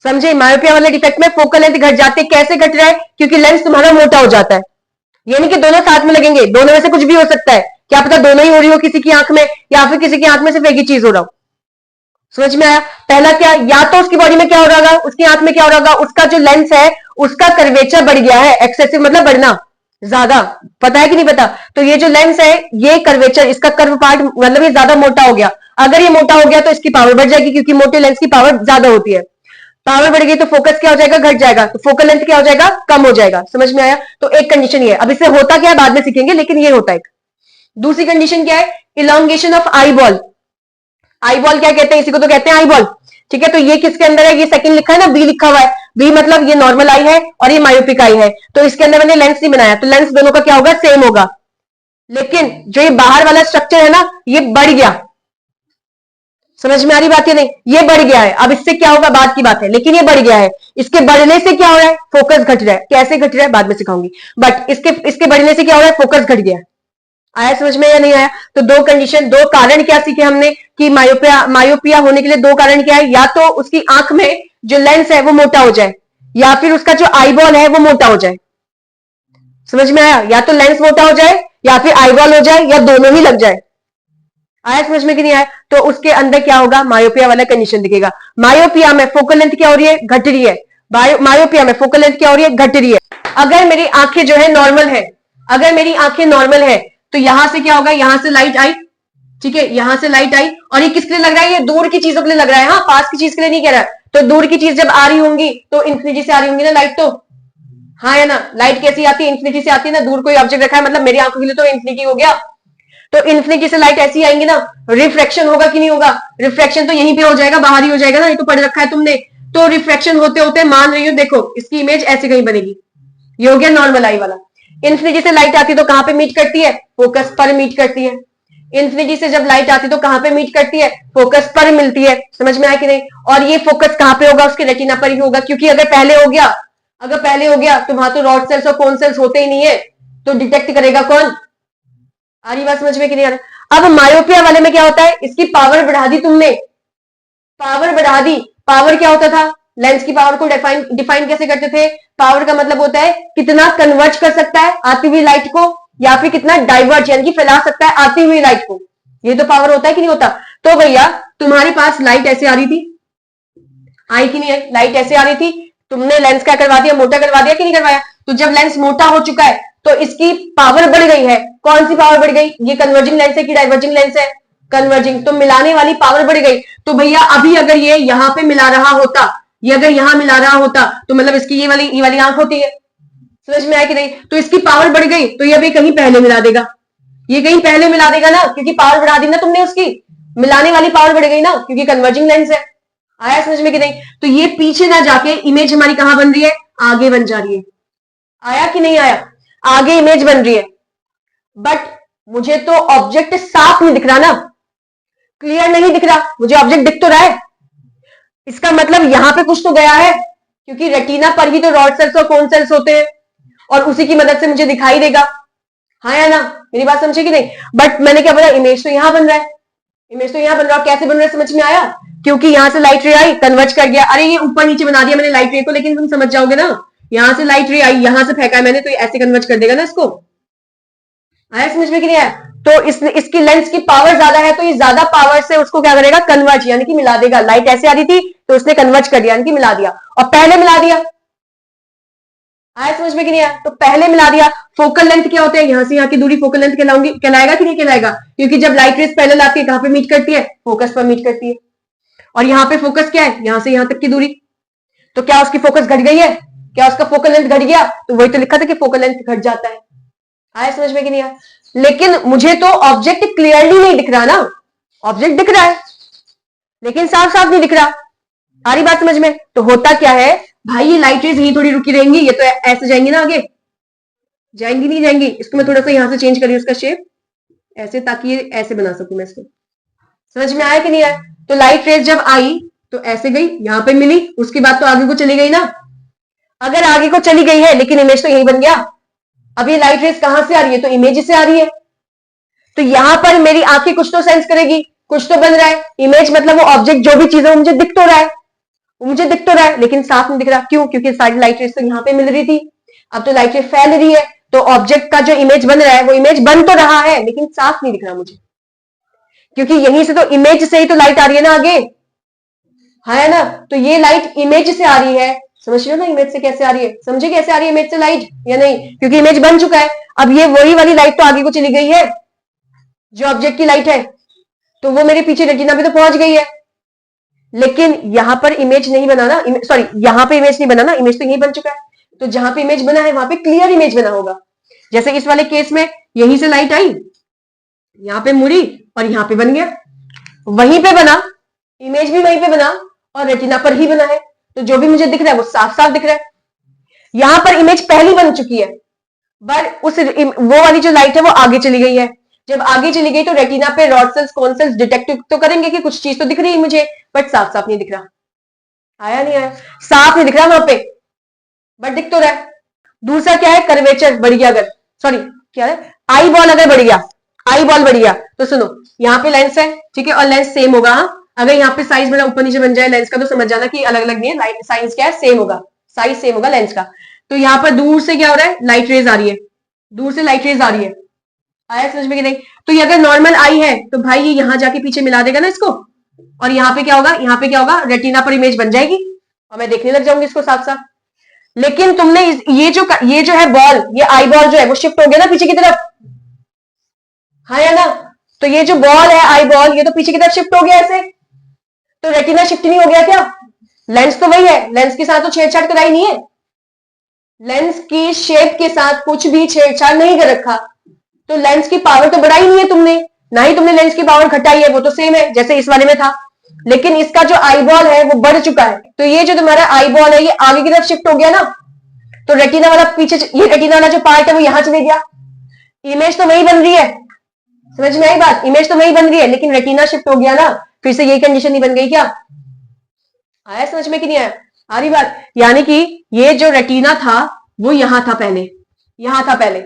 समझे? मायोपिया वाले डिफेक्ट में फोकल लेंथ घट जाती है। कैसे घट रहा है, क्योंकि लेंस तुम्हारा मोटा हो जाता है। यानी कि दोनों साथ में लगेंगे, दोनों में से कुछ भी हो सकता है, क्या पता दोनों ही हो रही हो किसी की आंख में, या फिर किसी की आंख में सिर्फ एक ही चीज हो रहा हो। समझ में आया? पहला क्या, या तो उसकी बॉडी में क्या हो रहा होगा, उसकी आंख में क्या हो रहा होगा, उसका जो लेंस है उसका कर्वेचर बढ़ गया है, एक्सेसिव मतलब बढ़ना ज्यादा, पता है कि नहीं पता। तो ये जो लेंस है ये कर्वेचर, इसका कर्व पार्ट मतलब ये ज्यादा मोटा हो गया। अगर ये मोटा हो गया तो इसकी पावर बढ़ जाएगी, क्योंकि मोटे लेंस की पावर ज्यादा होती है। पावर बढ़ गई तो फोकस क्या हो जाएगा, घट जाएगा, तो फोकल लेंथ क्या हो जाएगा, कम हो जाएगा। समझ में आया? तो एक कंडीशन ये है। अब इससे होता क्या है बाद में सीखेंगे, लेकिन ये होता है। दूसरी कंडीशन क्या है, elongation of eye ball. Eye ball क्या कहते हैं, इसी को तो कहते हैं आई बॉल, ठीक है। तो ये किसके अंदर है, ये सेकंड लिखा है ना, बी लिखा हुआ है, बी मतलब ये नॉर्मल आई है और ये मायोपिक आई है। तो इसके अंदर मैंने लेंस नहीं बनाया, तो लेंस दोनों का क्या होगा, सेम होगा। लेकिन जो ये बाहर वाला स्ट्रक्चर है ना, ये बढ़ गया। समझ में आ रही बात, ये नहीं, ये बढ़ गया है। अब इससे क्या होगा बाद की बात है, लेकिन ये बढ़ गया है। इसके बढ़ने से क्या हो रहा है, फोकस घट रहा है। कैसे घट रहा है बाद में सिखाऊंगी, बट इसके बढ़ने से क्या हो रहा है, फोकस घट गया। आया समझ में या नहीं आया? तो दो कंडीशन, दो कारण क्या सीखे हमने कि मायोपिया होने के लिए दो कारण क्या है, या तो उसकी आंख में जो लेंस है वो मोटा हो जाए, या फिर उसका जो आईबॉल है वो मोटा हो जाए। समझ में आया? या तो लेंस मोटा हो जाए या फिर आईबॉल हो जाए, या दोनों ही लग जाए। आया समझ में कि नहीं आया? तो उसके अंदर क्या होगा, मायोपिया वाला कंडीशन दिखेगा। मायोपिया में फोकल लेंथ क्या हो रही है, घट रही है। मायोपिया में फोकल लेंथ क्या हो रही है, घट रही है। अगर मेरी आंखें जो है नॉर्मल है, अगर मेरी आंखें नॉर्मल है तो यहां से क्या होगा, यहां से लाइट आई, ठीक है, यहां से लाइट आई, और ये किसके लिए लग रहा है, ये दूर की चीजों के लिए लग रहा है, हाँ, पास की चीज के लिए नहीं कह रहा है। तो दूर की चीज जब आ रही होंगी तो इन्फिनिटी से आ रही होंगी ना लाइट, तो हाँ या ना, लाइट कैसी आती है, इन्फिनिटी से आती है ना। दूर कोई ऑब्जेक्ट रखा है मतलब मेरी आंखों के लिए तो इन्फिनिटी हो गया, तो इन्फिनिटी से लाइट ऐसी आएंगी ना। रिफ्रैक्शन होगा कि नहीं होगा, रिफ्रैक्शन तो यहीं पे हो जाएगा, बाहर ही हो जाएगा ना, ये तो पढ़ रखा है तुमने। तो रिफ्रैक्शन होते होते मान रही हो, देखो इसकी इमेज ऐसे कहीं बनेगी, ये हो गया नॉर्मल आई वाला। इन्फिनिटी से लाइट आती है तो कहां पे मीट करती है, फोकस पर मीट करती है। इन्फिनिटी से जब लाइट आती है तो कहां पे मीट करती है, फोकस पर मिलती है। समझ में आया कि नहीं? और ये फोकस कहां पे होगा, उसके रेटिना पर ही होगा, क्योंकि अगर पहले हो गया तो वहां तो रॉड सेल्स और कोन सेल्स होते ही नहीं है, तो डिटेक्ट करेगा कौन? आ रही बात समझ में कि नहीं आ रहा? अब मायोपिया वाले में क्या होता है, इसकी पावर बढ़ा दी तुमने, पावर बढ़ा दी। पावर क्या होता था, लेंस की पावर को डिफाइन कैसे करते थे, पावर का मतलब होता है कितना कन्वर्ट कर सकता है आती हुई लाइट को, या फिर कितना डाइवर्ट यानी कि फैला सकता है आती हुई लाइट को, ये तो पावर होता है कि नहीं होता। तो भैया तुम्हारे पास लाइट ऐसे आ रही थी, आई कि नहीं आई, लाइट ऐसे आ रही थी, तुमने लेंस क्या करवा दिया, मोटा करवा दिया कि नहीं करवाया। तो जब लेंस मोटा हो चुका है तो इसकी पावर बढ़ गई है। कौन सी पावर बढ़ गई, ये कन्वर्जिंग लेंस है कि डाइवर्जिंग लेंस है, कन्वर्जिंग, तो मिलाने वाली पावर बढ़ गई। तो भैया अभी अगर ये यहां पे मिला रहा होता, ये अगर यहां मिला रहा होता तो मतलब इसकी ये वाली आंख होती है। समझ में आया कि नहीं? तो इसकी पावर बढ़ गई तो ये अभी कहीं पहले मिला देगा, ये कहीं पहले मिला देगा ना, क्योंकि पावर बढ़ा दी ना तुमने, उसकी मिलाने वाली पावर बढ़ गई ना, क्योंकि कन्वर्जिंग लेंस है। आया समझ में कि नहीं? तो ये पीछे ना जाके इमेज हमारी कहां बन रही है, आगे बन जा रही है। आया कि नहीं आया? आगे इमेज बन रही है, बट मुझे तो ऑब्जेक्ट साफ नहीं दिख रहा ना, क्लियर नहीं दिख रहा, मुझे ऑब्जेक्ट दिख तो रहा है। इसका मतलब यहां पे कुछ तो गया है, क्योंकि रेटिना पर ही तो रॉड सेल्स और कोन सेल्स होते हैं, और उसी की मदद से मुझे दिखाई देगा। हाँ या ना, मेरी बात समझे कि नहीं? बट मैंने क्या बोला, इमेज तो यहां बन रहा है, इमेज तो यहां बन रहा है। कैसे बन रहा है समझ में आया? क्योंकि यहां से लाइट रे आई, कन्वर्ज कर गया। अरे ये ऊपर नीचे बना दिया मैंने लाइट रे को, लेकिन तुम समझ जाओगे ना, यहां से लाइट रे आई, यहां से फेंका मैंने, तो ऐसे कन्वर्ज कर देगा ना इसको। आया समझ में कि नहीं आया? तो इसकी लेंस की पावर ज्यादा है, तो ये ज्यादा पावर से उसको क्या करेगा, कन्वर्ज, यानी कि मिला देगा। लाइट ऐसे आ रही थी तो उसने कन्वर्ज कर दिया, यानी कि मिला दिया, और पहले मिला दिया। आया समझ में कि नहीं आया? तो पहले मिला दिया। फोकल लेंथ क्या होता है, यहां से यहां की दूरी फोकल लेंथ कहलाएगा कि नहीं कहलाएगा? क्योंकि जब लाइट रेस पैरेलल आती है कहां पे मीट करती है, फोकस पर मीट करती है। और यहाँ पे फोकस क्या है, यहां से यहां तक की दूरी। तो क्या उसकी फोकस घट गई है? क्या उसका फोकल लेंथ घट गया? तो वही तो लिखा था कि फोकल लेंथ घट जाता है। आया समझ में कि नहीं आया? लेकिन मुझे तो ऑब्जेक्ट क्लियरली नहीं दिख रहा ना, ऑब्जेक्ट दिख रहा है लेकिन साफ साफ नहीं दिख रहा। आ रही बात समझ में? तो होता क्या है भाई, ये लाइट रेज यही थोड़ी रुकी रहेंगी, ये तो ऐसे जाएंगी ना आगे, जाएंगी नहीं जाएंगी। इसको मैं थोड़ा सा यहां से चेंज करी उसका शेप ऐसे, ताकि ये ऐसे बना सकूं मैं इसको। समझ में आया कि नहीं आया? तो लाइट रेज जब आई तो ऐसे गई, यहां पे मिली, उसके बाद तो आगे को चली गई ना। अगर आगे को चली गई है लेकिन इमेज तो यही बन गया। अब ये लाइट रेज कहां से आ रही है, तो इमेज से आ रही है। तो यहां पर मेरी आंखें कुछ तो सेंस करेगी, कुछ तो बन रहा है। इमेज मतलब वो ऑब्जेक्ट जो भी चीज है वो मुझे दिख तो रहा है, वो मुझे दिख तो रहा है, लेकिन साफ नहीं दिख रहा। क्यों? क्योंकि सारी लाइट रेज तो यहां पे मिल रही थी, अब तो लाइट रेज फैल रही है, तो ऑब्जेक्ट का जो इमेज बन रहा है वो इमेज बन तो रहा है लेकिन साफ नहीं दिख रहा मुझे, क्योंकि यहीं से तो इमेज से ही तो लाइट आ रही है ना आगे, है ना? तो ये लाइट इमेज से आ रही है, समझ रहे हो ना? इमेज से कैसे आ रही है, समझे कैसे आ रही है इमेज से लाइट या नहीं? क्योंकि इमेज बन चुका है। अब ये वही वाली लाइट तो आगे को चली गई है जो ऑब्जेक्ट की लाइट है, तो वो मेरे पीछे रेटिना पे तो पहुंच गई है, लेकिन यहां पर इमेज नहीं बना ना, सॉरी यहां पे इमेज नहीं बना ना, इमेज तो यही बन चुका है। तो जहां पे इमेज बना है वहां पे क्लियर इमेज बना होगा। जैसे इस वाले केस में यहीं से लाइट आई, यहां पे मुड़ी और यहां पे बन गया, वहीं पे बना, इमेज भी वहीं पे बना और रेटिना पर ही बना है, तो जो भी मुझे दिख रहा है वो साफ साफ दिख रहा है। यहां पर इमेज पहली बन चुकी है, बट वो वाली जो लाइट है वो आगे चली गई है। जब आगे चली गई तो रेटिना पे rod sales cone cells detect तो करेंगे कि कुछ चीज तो दिख रही है मुझे, बट साफ साफ नहीं दिख रहा। आया नहीं आया? साफ नहीं दिख रहा वहां पे, बट दिख तो रहा है। दूसरा क्या है, कर्वेचर बढ़ गया, अगर सॉरी क्या है, आई बॉल अगर बढ़ गया, आई बॉल बढ़ गया, तो सुनो यहाँ पे लेंस है, ठीक है, और लेंस सेम होगा। अगर यहाँ पे साइज बड़ा ऊपर नीचे बन जाए लेंस का, तो समझ जाना कि अलग अलग नहीं है, साइज क्या है, सेम होगा, साइज सेम होगा लेंस का। तो यहाँ पर दूर से क्या हो रहा है, लाइट रेज आ रही है, दूर से लाइट रेज आ रही है। आया समझ में कि नहीं? तो ये अगर नॉर्मल आई है तो भाई ये यहां जाके पीछे मिला देगा ना इसको, और यहाँ पे क्या होगा, यहाँ पे क्या होगा, रेटिना पर इमेज बन जाएगी और मैं देखने लग जाऊंगी इसको साथ साथ। लेकिन तुमने ये जो है बॉल, ये आई बॉल जो है वो शिफ्ट हो गया ना पीछे की तरफ, हाँ या ना? तो ये जो बॉल है आई बॉल, ये तो पीछे की तरफ शिफ्ट हो गया ऐसे, तो रेटिना शिफ्ट नहीं हो गया क्या? लेंस तो वही है, लेंस के साथ तो छेड़छाड़ कराई नहीं है, लेंस की शेप के साथ कुछ भी छेड़छाड़ नहीं कर रखा, तो लेंस की पावर तो बढ़ाई नहीं है तुमने, ना ही तुमने लेंस की पावर घटाई है, वो तो सेम है जैसे इस वाले में था। लेकिन इसका जो आई बॉल है वो बढ़ चुका है, तो ये जो तुम्हारा आई बॉल है ये आगे की तरफ शिफ्ट हो गया ना, तो रेटिना वाला पीछे, ये रेटिना वाला जो पार्ट है वो यहां चले गया। इमेज तो वही बन रही है, समझ में आई बात? इमेज तो वही बन रही है लेकिन रेटिना शिफ्ट हो गया ना, फिर से यही कंडीशन नहीं बन गई क्या? आया समझ में कि नहीं आया? आ रही बात? यानी कि ये जो रेटिना था वो यहां था पहले, यहां था पहले,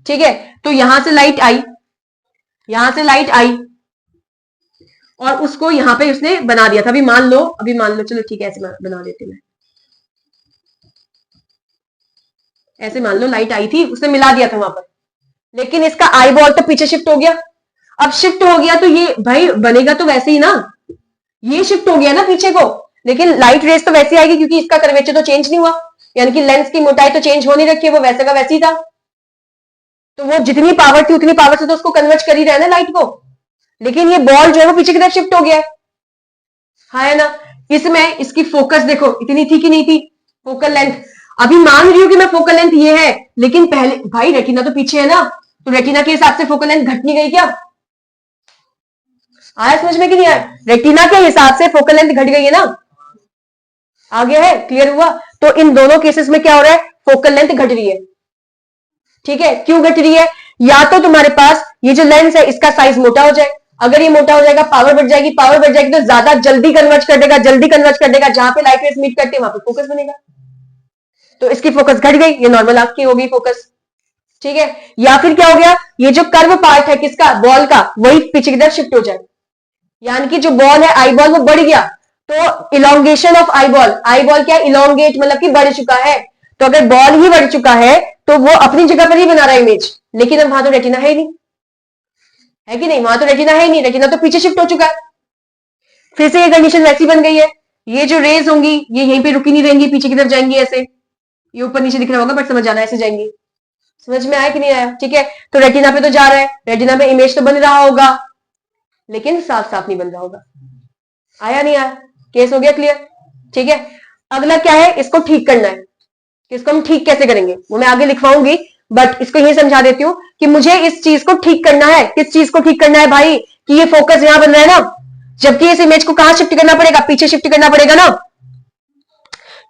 ठीक है। तो यहां से लाइट आई, यहां से लाइट आई और उसको यहां पे उसने बना दिया था। अभी मान लो चलो ठीक है, ऐसे बना देते हैं, ऐसे मान लो लाइट आई थी, उसने मिला दिया था वहां पर, लेकिन इसका आई बॉल तो पीछे शिफ्ट हो गया। अब शिफ्ट हो गया तो ये भाई बनेगा तो वैसे ही ना, ये शिफ्ट हो गया ना पीछे को, लेकिन लाइट रेस तो वैसे आएगी क्योंकि इसका कर्वेचर तो चेंज नहीं हुआ, यानी कि लेंस की मोटाई तो चेंज हो नहीं रखी है, वो वैसे का वैसे ही था। तो वो जितनी पावर थी उतनी पावर से तो उसको कन्वर्ट कर ही रहा है ना लाइट को, लेकिन ये बॉल जो है वो पीछे की तरफ शिफ्ट हो गया है, हाँ है ना? इसमें इसकी फोकस देखो इतनी थी कि नहीं थी, फोकल लेंथ। अभी मान रही हूं कि मैं फोकल लेंथ ये है, लेकिन पहले भाई रेटिना तो पीछे है ना, तो रेटिना के हिसाब से फोकल लेंथ घट नहीं गई क्या? आया समझ में कि नहीं आया? रेटिना के हिसाब से फोकल लेंथ घट गई है ना, आगे है, क्लियर हुआ? तो इन दोनों केसेस में क्या हो रहा है, फोकल लेंथ घट रही है, ठीक है। क्यों घट रही है? या तो तुम्हारे पास ये जो लेंस है इसका साइज मोटा हो जाए, अगर ये मोटा हो जाएगा, पावर बढ़ जाएगी, पावर बढ़ जाएगी तो ज्यादा जल्दी कन्वर्ज कर देगा, जल्दी कन्वर्ज कर देगा, जहां पे लाइट रेस मीट करते हैं वहां पे फोकस बनेगा। तो इसकी फोकस घट गई, ये नॉर्मल आंख की होगी फोकस, ठीक है। या फिर क्या हो गया, ये जो कर्व पार्ट है किसका, बॉल का, वही पीछे की तरफ शिफ्ट हो जाए, यानी कि जो बॉल है आई बॉल वो बढ़ गया, तो elongation of eye ball, eye ball क्या इलोंगेट मतलब कि बढ़ चुका है। तो अगर बॉल ही बढ़ चुका है तो वो अपनी जगह पर ही बना रहा है इमेज, लेकिन अब वहां तो रेटिना है ही नहीं, है कि नहीं, वहां तो रेटिना है ही नहीं, रेटिना तो पीछे शिफ्ट हो चुका है। फिर से ये कंडीशन वैसी बन गई है, ये जो रेज होंगी ये यहीं पे रुकी नहीं रहेंगी, पीछे की तरफ जाएंगी ऐसे, ये ऊपर नीचे दिख रहा होगा बट समझ जाना, ऐसे जाएंगी। समझ में आया कि नहीं आया, ठीक है। तो रेटिना पे तो जा रहा है, रेटिना पे इमेज तो बन रहा होगा लेकिन साफ साफ नहीं बन रहा होगा। आया नहीं आया, केस हो गया क्लियर, ठीक है। अगला क्या है, इसको ठीक करना है, इसको हम ठीक कैसे करेंगे वो मैं आगे लिखवाऊंगी, बट इसको यही समझा देती हूँ कि मुझे इस चीज को ठीक करना है। किस चीज को ठीक करना है भाई, कि ये फोकस यहां बन रहा है ना, जबकि इस इमेज को कहां शिफ्ट करना पड़ेगा, पीछे शिफ्ट करना पड़ेगा ना,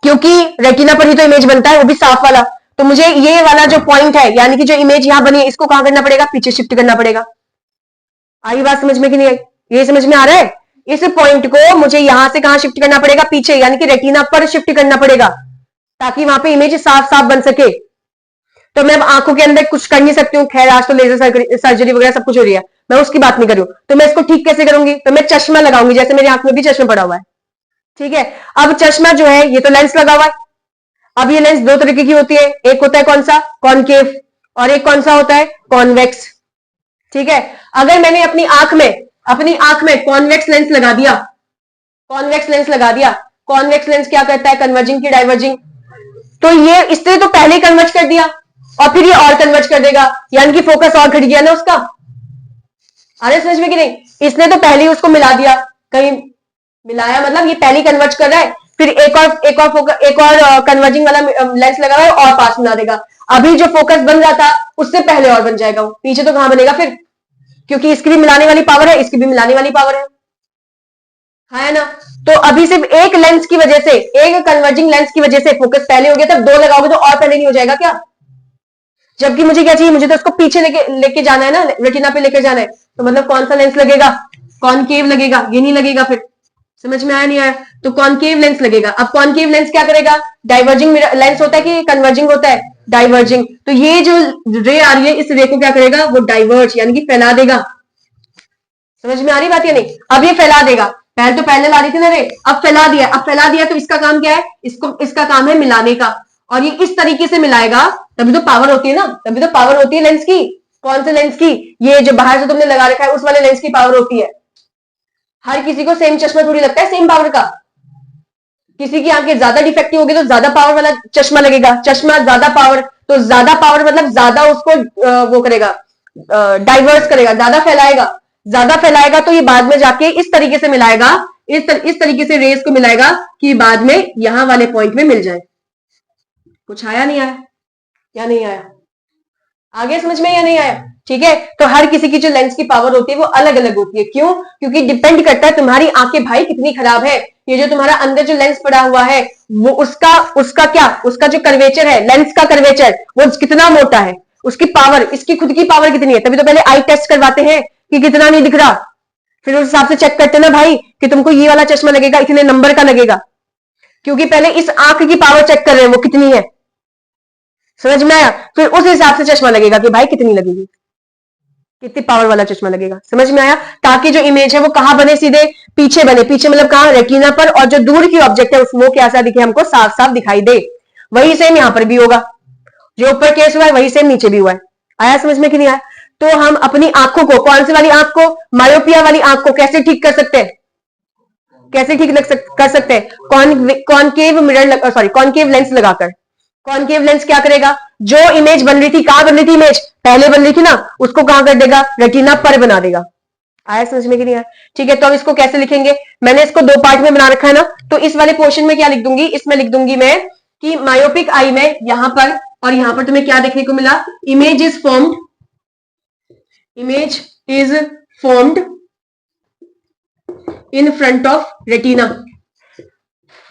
क्योंकि रेटिना पर ही तो इमेज बनता है, वो भी साफ वाला। तो मुझे ये वाला जो पॉइंट है, यानी कि जो इमेज यहां बनी है, इसको कहां करना पड़ेगा, पीछे शिफ्ट करना पड़ेगा। आई बात समझ में कि नहीं आई, ये समझ में आ रहा है। इस पॉइंट को मुझे यहां से कहां शिफ्ट करना पड़ेगा, पीछे, यानी कि रेटिना पर शिफ्ट करना पड़ेगा, ताकि वहां पे इमेज साफ साफ बन सके। तो मैं अब आंखों के अंदर कुछ कर नहीं सकती हूँ, खैर आज तो लेजर सर्जरी वगैरह सब कुछ हो रही है, मैं उसकी बात नहीं कर रही हूं। तो मैं इसको ठीक कैसे करूंगी, तो मैं चश्मा लगाऊंगी, जैसे मेरी आंख में भी चश्मा पड़ा हुआ है, ठीक है। अब चश्मा जो है ये तो लेंस लगा हुआ है, अब ये लेंस दो तरीके की होती है, एक होता है कौन सा, कॉनकेव, और एक कौन सा होता है, कॉन्वेक्स, ठीक है। अगर मैंने अपनी आंख में कॉन्वेक्स लेंस लगा दिया, कॉन्वेक्स लेंस लगा दिया, कॉन्वेक्स लेंस क्या करता है, कन्वर्जिंग की डाइवर्जिंग, तो ये इसने तो पहले कन्वर्ज कर दिया और फिर ये और कन्वर्ज कर देगा, यानी कि फोकस और घट गया ना उसका। अरे समझ में कि नहीं, इसने तो पहले ही उसको मिला दिया, कहीं मिलाया मतलब ये पहले कन्वर्ज कर रहा है, फिर एक और कन्वर्जिंग वाला लेंस लगा हुआ है और पास मिला देगा। अभी जो फोकस बन रहा था उससे पहले और बन जाएगा वो, पीछे तो कहां बनेगा फिर, क्योंकि इसकी भी मिलाने वाली पावर है, इसकी भी मिलाने वाली पावर है ना। तो अभी सिर्फ एक लेंस की वजह से, एक कन्वर्जिंग लेंस की वजह से फोकस पहले हो गया, तब दो लगाओगे तो और पहले नहीं हो जाएगा क्या। जबकि मुझे क्या चाहिए, मुझे तो उसको पीछे लेके जाना है ना, रेटिना पे लेके जाना है, तो मतलब कौन सा लेंस लगेगा, कॉनकेव लगेगा, ये नहीं लगेगा फिर। समझ में आया नहीं आया, तो कॉनकेव लेंस लगेगा। अब कॉनकेव लेंस क्या करेगा, डाइवर्जिंग लेंस होता है कि कन्वर्जिंग होता है, डाइवर्जिंग। तो ये जो रे आ रही है इस रे को क्या करेगा, वो डाइवर्ज यानी कि फैला देगा। समझ में आ रही बात या नहीं, अब ये फैला देगा, पहले तो पैरेलल आ रही थी ना रे, अब फैला दिया, अब फैला दिया तो इसका काम क्या है, इसका काम है मिलाने का, और ये इस तरीके से मिलाएगा, तभी तो पावर होती है ना, तभी तो पावर होती है लेंस की। कौन से लेंस की, ये जो बाहर से तुमने लगा रखा है उस वाले लेंस की पावर होती है। हर किसी को सेम चश्मा थोड़ी लगता है सेम पावर का, किसी की आंखें ज्यादा डिफेक्टिव होगी तो ज्यादा पावर वाला चश्मा लगेगा, चश्मा ज्यादा पावर, तो ज्यादा पावर मतलब ज्यादा उसको वो करेगा, डाइवर्स करेगा, ज्यादा फैलाएगा तो ये बाद में जाके इस तरीके से मिलाएगा, इस तरीके से रेस को मिलाएगा कि बाद में यहां वाले पॉइंट में मिल जाए। कुछ आया नहीं आया, या नहीं आया, आगे समझ में या नहीं आया, ठीक है। तो हर किसी की जो लेंस की पावर होती है वो अलग अलग होती है, क्यों, क्योंकि डिपेंड करता है तुम्हारी आंखें भाई कितनी खराब है। ये जो तुम्हारा अंदर जो लेंस पड़ा हुआ है वो उसका जो कर्वेचर है, लेंस का कर्वेचर वो कितना मोटा है, उसकी पावर, इसकी खुद की पावर कितनी है, तभी तो पहले आई टेस्ट करवाते हैं कि कितना नहीं दिख रहा, फिर उस हिसाब से चेक करते हैं ना भाई कि तुमको ये वाला चश्मा लगेगा, इतने नंबर का लगेगा, क्योंकि पहले इस आंख की पावर चेक कर रहे हैं वो कितनी है। समझ में आया, फिर उस हिसाब से चश्मा लगेगा कि भाई कितनी लगेगी, कितनी पावर वाला चश्मा लगेगा। समझ में आया, ताकि जो इमेज है वो कहां बने, सीधे पीछे बने, पीछे मतलब कहां, रेटिना पर, और जो दूर की ऑब्जेक्ट है वो कैसा दिखे, हमको साफ साफ दिखाई दे। वही सेम यहां पर भी होगा, जो ऊपर केस हुआ है वही सेम नीचे भी हुआ है। आया समझ में कि नहीं आया। तो हम अपनी आंखों को, कौन सी वाली आंख को, मायोपिया वाली आंख को कैसे ठीक कर सकते हैं, कैसे ठीक कर सकते हैं, कॉनकेव लेंस लगाकर। कॉनकेव लेंस क्या करेगा, जो इमेज बन रही थी, कहां बन रही थी इमेज, पहले बन रही थी ना, उसको कहां कर देगा, रेटिना पर बना देगा। आया समझ में कि नहीं आया, ठीक है। तो अब इसको कैसे लिखेंगे, मैंने इसको दो पार्ट में बना रखा है ना, तो इस वाले पोर्शन में क्या लिख दूंगी, इसमें लिख दूंगी मैं कि मायोपिक आई में यहां पर और यहां पर तुम्हें क्या देखने को मिला, image is formed in front of retina.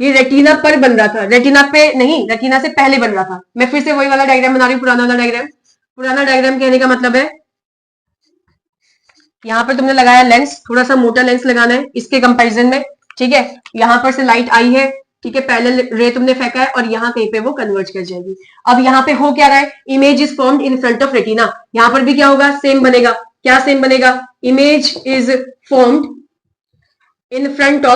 ये रेटिना पर बन रहा था, रेटिना पे नहीं, रेटिना से पहले बन रहा था। मैं फिर से वही वाला डायग्राम बना रही हूं, पुराना वाला डायग्राम। पुराना डायग्राम कहने का मतलब है यहाँ पर तुमने लगाया लेंस, थोड़ा सा मोटा लेंस लगाना है इसके कंपैरिजन में, ठीक है। यहाँ पर से लाइट आई है, ठीक है, पहले रे तुमने फेंका है और यहाँ कहीं पे वो कन्वर्ज कर जाएगी। अब यहाँ पे हो क्या रहा है, image is formed in front of retina. यहाँ पर भी क्या होगा, सेम बनेगा। क्या सेम बनेगा, image is formed in front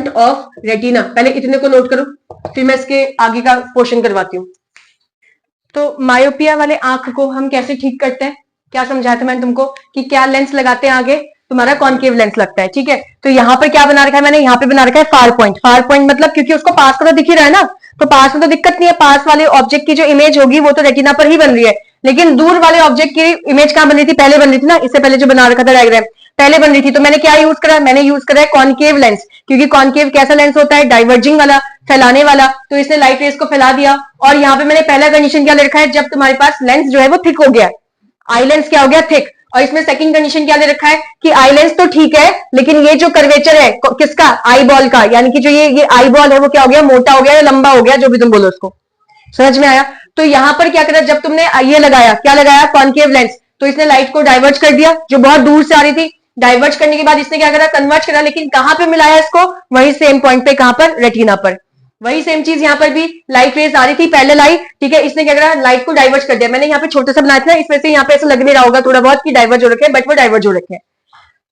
of retina. पहले इतने को नोट करो, फिर मैं इसके आगे का पोर्शन करवाती हूँ। तो मायोपिया वाले आंख को हम कैसे ठीक करते हैं, क्या समझाया था मैंने तुमको कि क्या लेंस लगाते हैं आगे, तुम्हारा कॉन्केव लेंस लगता है, ठीक है। तो यहाँ पर क्या बना रखा है मैंने, यहाँ पे बना रखा है फार पॉइंट। फार पॉइंट मतलब क्योंकि उसको पास का तो दिख ही रहा है ना, तो पास में तो दिक्कत नहीं है, पास वाले ऑब्जेक्ट की जो इमेज होगी वो तो रेटिना पर ही बन रही है, लेकिन दूर वाले ऑब्जेक्ट की इमेज कहां बन रही थी, पहले बन रही थी ना, इससे पहले जो बना रखा था डायग्राम, पहले बन रही थी। तो मैंने क्या यूज करा, मैंने यूज करा है कॉन्केव लेंस, क्योंकि कॉन्केव कैसा लेंस होता है, डाइवर्जिंग वाला, फैलाने वाला। तो इसने लाइट रेस को फैला दिया। और यहाँ पे मैंने पहला कंडीशन क्या ले रखा है, जब तुम्हारे पास लेंस जो है वो थिक हो गया, आई लेंस क्या हो गया, थिक। और इसमें सेकंड कंडीशन क्या ले रखा है कि आई लेंस तो ठीक है, लेकिन ये जो कर्वेचर है किसका, आई बॉल का, यानी कि जो ये आई बॉल है वो क्या हो गया, मोटा हो गया या लंबा हो गया, जो भी तुम बोलो उसको। समझ में आया। तो यहां पर क्या करा, जब तुमने ये लगाया, क्या लगाया, कॉन्केव लेंस, तो इसने लाइट को डाइवर्ज कर दिया जो बहुत दूर से आ रही थी। डाइवर्ज करने के बाद इसने क्या करा, कन्वर्ज करा, लेकिन कहां पे मिलाया इसको, वही सेम पॉइंट पे, कहां पर, रेटिना पर। वही सेम चीज यहाँ पर भी, लाइट रेस आ रही थी पहले लाई, ठीक है, इसने क्या करा, लाइट को डाइवर्ज कर दिया। मैंने यहाँ पे छोटा सा बनाया था, इस वजह से यहाँ पे ऐसा लग नहीं रहा होगा थोड़ा बहुत कि डाइवर्ज हो रखे हैं, बट वो डाइवर्ज हो रखे हैं।